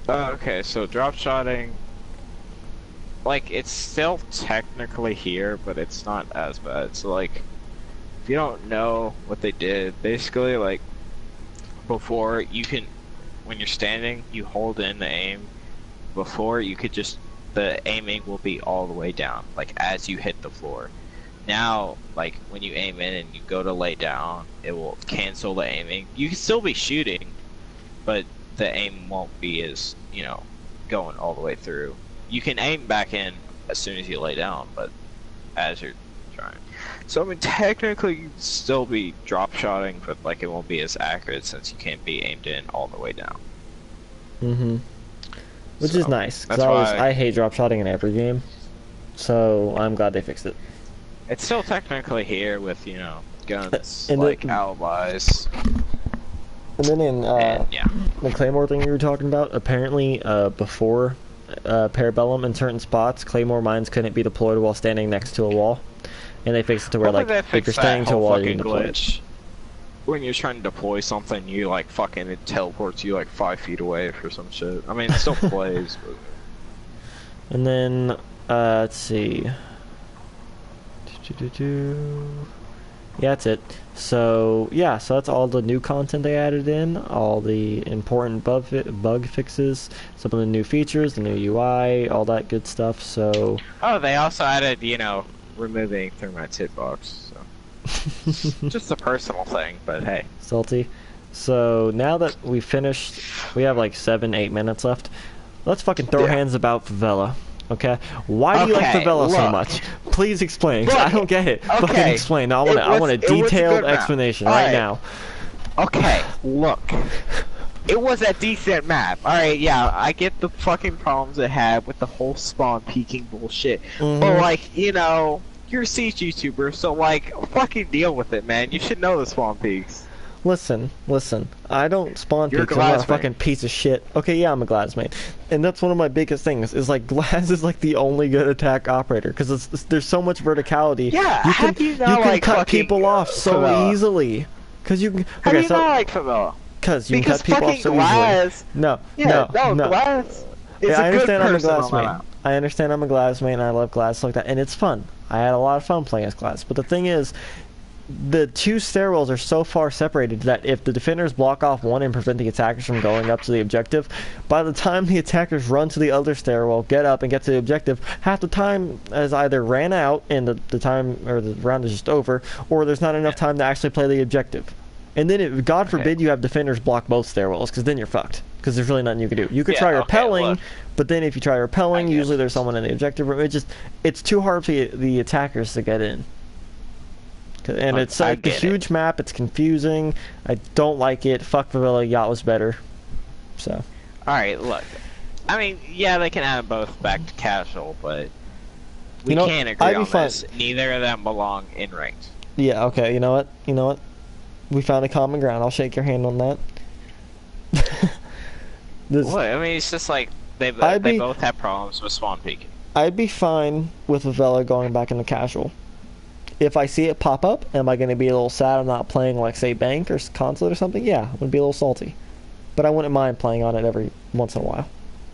Okay, so drop shotting, like, it's still technically here, but it's not as bad. So, like, if you don't know what they did, basically, like, before you can, when you're standing, you hold in the aim. Before, you could just, the aiming will be all the way down, like, as you hit the floor. Now, like, when you aim in and you go to lay down, it will cancel the aiming. You can still be shooting, but the aim won't be as, you know, going all the way through. You can aim back in as soon as you lay down, but as you're trying. So, I mean, technically, you'd still be drop shotting, but, like, it won't be as accurate since you can't be aimed in all the way down. Mm-hmm. Which So, is nice, because that's why- I hate drop shotting in every game. So I'm glad they fixed it. It's still technically here with, you know, guns, And like, the- alibis, And then in and, yeah. the Claymore thing you were talking about, apparently before Para Bellum in certain spots, Claymore mines couldn't be deployed while standing next to a wall. And they fixed it to where, like, Hopefully they if you're fix that standing to a whole wall, you can fucking deploy it. glitch. When you're trying to deploy something, you like fucking it teleports you like 5 feet away for some shit. I mean, it still plays, but And then, let's see. Yeah, that's it. So, yeah, so that's all the new content they added in, all the important bug fixes, some of the new features, the new UI, all that good stuff, so... oh, they also added, you know, removing Thermite's hitbox. So just a personal thing, but hey. Salty. So, now that we finished, we have like 7-8 minutes left, let's fucking throw hands about Favela. Okay? Why do you like Okay, Favela so look. much? Please explain, 'cause Look, I don't get it. Fucking okay. explain. I It want a was a detailed good map. explanation Alright. right now. Okay, look. It was a decent map. Alright, yeah, I get the fucking problems it had with the whole spawn peeking bullshit. Mhm. But, like, you know, you're a Siege YouTuber, so, like, fucking deal with it, man. You should know the spawn peaks. Listen. I don't spawn You're a peaks. I'm not a Glass main. fucking piece of shit. Okay, yeah, I'm a Glass main. And that's one of my biggest things, is like Glass is like the only good attack operator, because there's so much verticality. Yeah, how do you not can like cut fucking, people off so Favela? easily. Because you can... How do Okay, you so... not like Favela? Because you can Because cut people off fucking so Glass... easily. No, Yeah, no. Glass is Yeah, I a good understand I'm a person Glass on that main. map. I understand I'm a Glass main, and I love Glass like that, and it's fun. I had a lot of fun playing as Glass. But the thing is, the two stairwells are so far separated that if the defenders block off one and prevent the attackers from going up to the objective, by the time the attackers run to the other stairwell, get up and get to the objective, half the time has either ran out and the time or the round is just over, or there's not enough time to actually play the objective. And then, God Okay. forbid, you have defenders block both stairwells, because then you're fucked. Because there's really nothing you can do. You could Yeah, try okay, repelling, look. but then if you try repelling, I get usually it. there's someone in the objective room. It's too hard for the attackers to get in. And it's I like a get huge map. It's confusing. I don't like it. Fuck Favela. Yacht was better. So. Alright, look. I mean, yeah, they can add them both back to casual, but we You know, can't agree I'd be on fine. this. Neither of them belong in ranked. Yeah. Okay. You know what? You know what? We found a common ground. I'll shake your hand on that. This, What? I mean, it's just like they I'd be- both have problems with spawn peeking. I'd be fine with Favela going back into casual. If I see it pop up, am I going to be a little sad I'm not playing, like, say, Bank or Consulate or something? Yeah, I'm going to be a little salty. But I wouldn't mind playing on it every once in a while.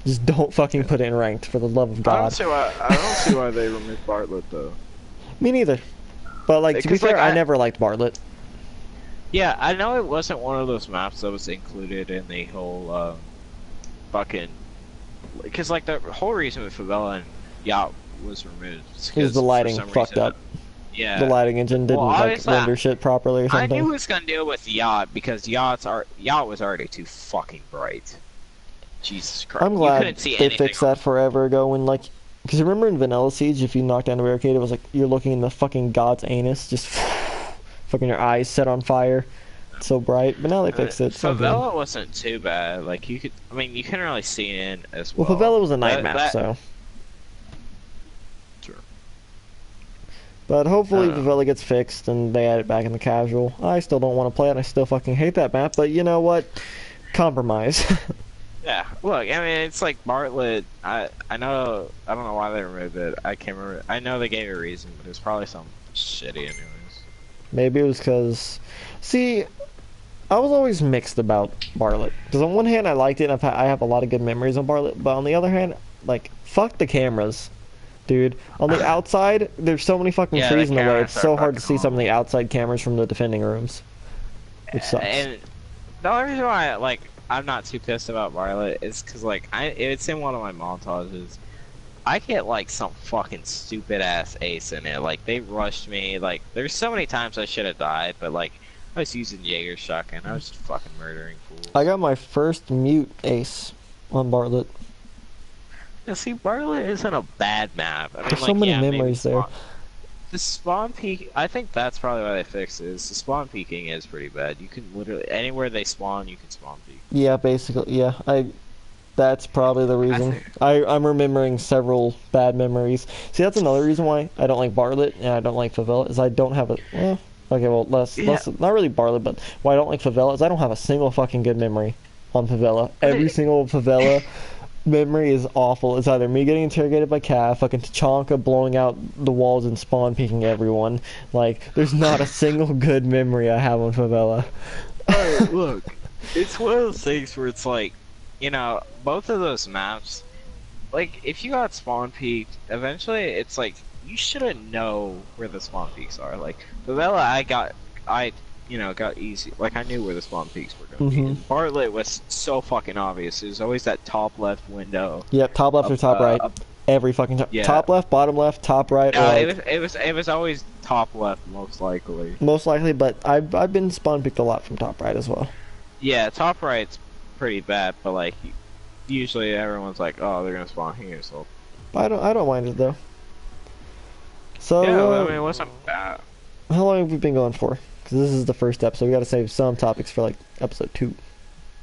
Just don't fucking put it in ranked, for the love of I don't God. see why they removed Bartlett though. Me neither. But, like, to be Because, fair, like, I never liked Bartlett. Yeah, I know it wasn't one of those maps that was included in the whole fucking. Because, like, the whole reason with Favela and Yacht was removed was It was 'cause the for lighting some fucked reason- up. Yeah. The lighting engine didn't, Well, like, obviously, render shit properly or I something. knew it was gonna deal with Yacht because Yacht was already too fucking bright. Jesus Christ! I'm you glad couldn't see they anything fixed that forever ago when, like... Because remember in Vanilla Siege, if you knocked down a barricade, it was like you're looking in the fucking god's anus, just fucking your eyes set on fire. It's so bright. But now they fixed it. So good. Favela wasn't too bad. Like you could, I mean, you couldn't really see in as well. Well, Favela was a night That- map, that- so... Sure. But hopefully I don't Favela gets fixed and they add it back in the casual. I still don't want to play it. I still fucking hate that map. But you know what? Compromise. Yeah, look, I mean, it's like Bartlett. I know, I don't know why they removed it. I can't remember. I know they gave a reason, but it's probably something shitty, anyways. Maybe it was because... See, I was always mixed about Bartlett. Because on one hand, I liked it, and I have a lot of good memories on Bartlett. But on the other hand, like, fuck the cameras. Dude, on the outside, there's so many fucking Yeah, trees the in the way. cameras It's are so hard to fucking see some of the outside cameras from the defending rooms. Which sucks. And the only reason why, like, I'm not too pissed about Bartlett is because, like, it's in one of my montages. I get, like, some fucking stupid ass ace in it. Like, they rushed me. Like, there's so many times I should have died, but, like, I was using Jaeger's shotgun. I was just fucking murdering fools. I got my first mute ace on Bartlett. Yeah, see, Bartlett isn't a bad map. I mean, There's like, so many yeah, maybe memories there. The spawn peek, I think that's probably why they fixed it. Is the spawn peeking is pretty bad. You can literally anywhere they spawn, you can spawn peek. Yeah, basically, yeah. That's probably the reason. I'm remembering several bad memories. See, that's another reason why I don't like Bartlett and I don't like Favela, is I don't have a... okay, well, less, not really Bartlett, but why I don't like Favela is I don't have a single fucking good memory on Favela. Every single Favela memory is awful. It's either me getting interrogated by Cav, fucking Tachanka blowing out the walls and spawn peeking everyone. Like, there's not a single good memory I have on Favela. Alright, look. It's one of those things where it's like, you know, both of those maps, like, if you got spawn peaked, eventually it's like, you shouldn't know where the spawn peaks are. Like, Favela, I got easy. Like, I knew where the spawn peaks were going to be. And Bartlett was so fucking obvious. It was always that top left window. Yep, top left or top right. Every fucking time. Yeah. Top left, bottom left, top right. No, or like, it was always top left, most likely. most likely, but I've been spawn picked a lot from top right as well. Yeah, top right's pretty bad, but like usually everyone's like, oh, they're gonna spawn here, so. I don't mind it though. So Yeah, well, I mean, it wasn't bad. how long have we been going for? Because this is the first episode. We got to save some topics for like episode 2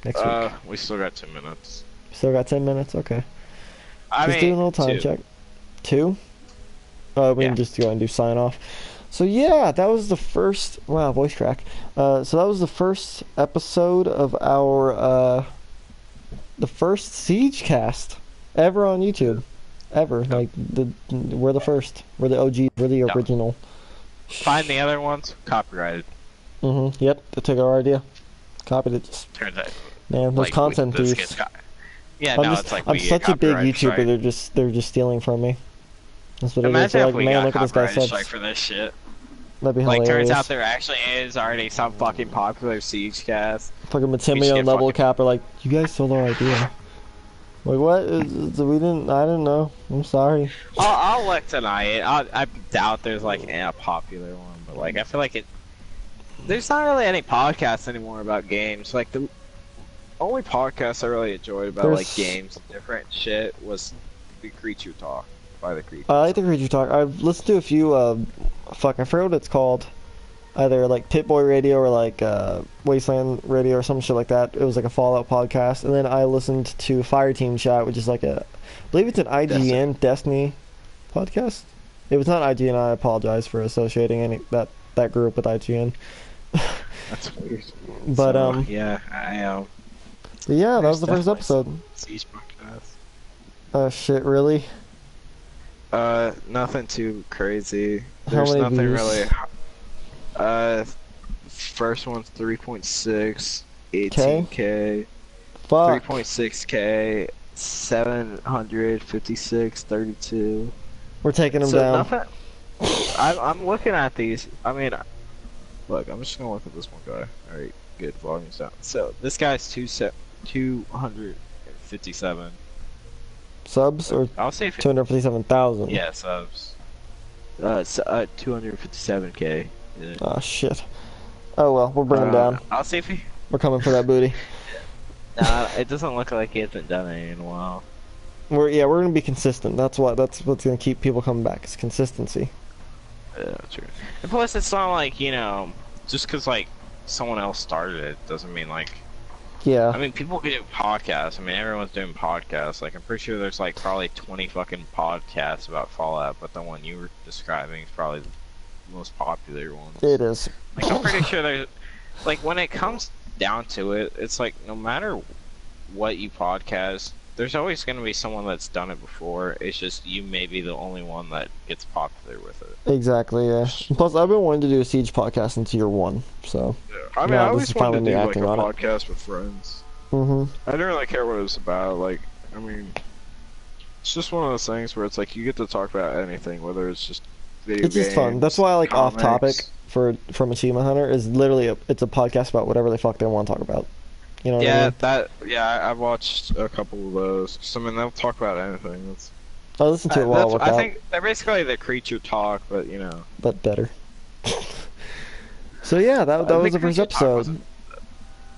next week. We still got 2 minutes. Still got 10 minutes. Okay. I Just mean, do a little time 2. check. 2? We can just go and do sign off. So yeah, that was the first. Wow, voice crack. So that was the first episode of our the first Siege cast ever on YouTube. Ever. Like we're the first. We're the OG. We're the original. Find the other ones, copyrighted. Yep. They took our idea. Copied it. Just Turns out. man, those content this thieves. gets yeah, no, I'm it's like I'm we such a big copyright YouTuber. strike. They're just stealing from me. That's what it is. Imagine They're if like, we man, got look at this guy's copyright strike subs. for this shit. That'd be Like, hilarious. turns out there actually is already some fucking popular Siege cast. Fucking We should Matimio and get Level fucking- Cap are like, you guys stole our idea. Like what? I didn't know. I'm sorry. I'll look tonight. I doubt there's like a popular one, but like I feel like it. there's not really any podcasts anymore about games. Like the only podcast I really enjoyed about like There's- games and different shit was the Creature Talk by the Creature. I like the Creature Talk. I've listened to a few, fuck, I forget what it's called. Either like Pit-Boy Radio or like Wasteland Radio or some shit like that. It was like a Fallout podcast. And then I listened to Fire Team Chat, which is like I believe it's an IGN Destiny podcast. It was not IGN. I apologize for associating that group with IGN. That's weird. But So, yeah, I but yeah, that was the there's first episode. definitely some Siege podcast. Oh shit, really? Nothing too crazy. How There's many nothing views? really. First one's 3.6, 18K, Fuck. 3.6K, 756, 32. We're taking them So down. nothing. I'm looking at these. I mean, look, I'm just gonna look at this one guy. All right, good, volume's down. So this guy's 257. Subs or I'll say 257,000? yeah, subs. 257K. Yeah. Oh shit. Oh well, we'll bring them down. I'll see if he. We're coming for that booty. Nah, it doesn't look like he hasn't done it in a while. We're gonna be consistent. That's what's gonna keep people coming back. It's consistency. Yeah, true. And plus, it's not like, just because, like, someone else started it doesn't mean, like... Yeah. I mean, people can do podcasts. I mean, everyone's doing podcasts. Like, I'm pretty sure there's, like, probably 20 fucking podcasts about Fallout, but the one you were describing is probably the most popular one. It is. Like, I'm pretty sure there's... Like, when it comes down to it, it's like, no matter what you podcast, there's always going to be someone that's done it before. It's just you may be the only one that gets popular with it. Exactly. Yeah. Plus, I've been wanting to do a Siege podcast since year 1. So. Yeah. I mean, Yeah, I this always is wanted to finally do like acting a on it. podcast with friends. Mhm. I didn't really care what it was about. Like, I mean, it's just one of those things where it's like you get to talk about anything, whether it's just video It's just fun. games, That's why I like Off Topic comics. from Achievement Hunter is literally it's a podcast about whatever the fuck they want to talk about. You know what I mean? I've watched a couple of those. 'Cause, I mean, they'll talk about anything. That's, I listen to it while I work I out, think they're basically the Creature Talk, but but better. So yeah, that was the first episode.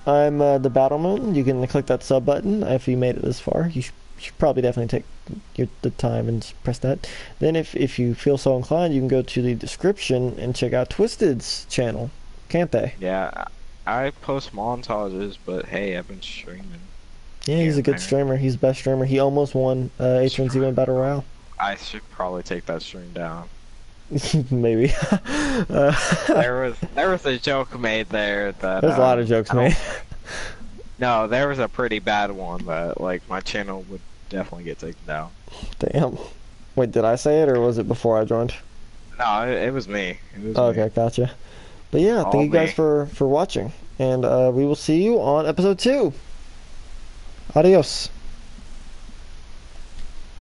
I'm the Battleman. You can click that sub button if you made it this far. You should probably definitely take the time and press that. Then if you feel so inclined, you can go to the description and check out Twisted's channel. Can't they? Yeah, I post montages, but hey, I've been streaming. Yeah, he's a good streamer. He's the best streamer. He almost won H1Z1 Battle Royale. I should probably take that stream down. Maybe. There was a joke made there that There's a lot of jokes made. No, there was a pretty bad one that like my channel would definitely get taken down. Damn. Wait, did I say it or was it before I joined? No, it was me. It was Okay, me. gotcha. But yeah, All thank you guys me. for watching, and we will see you on episode 2. Adios.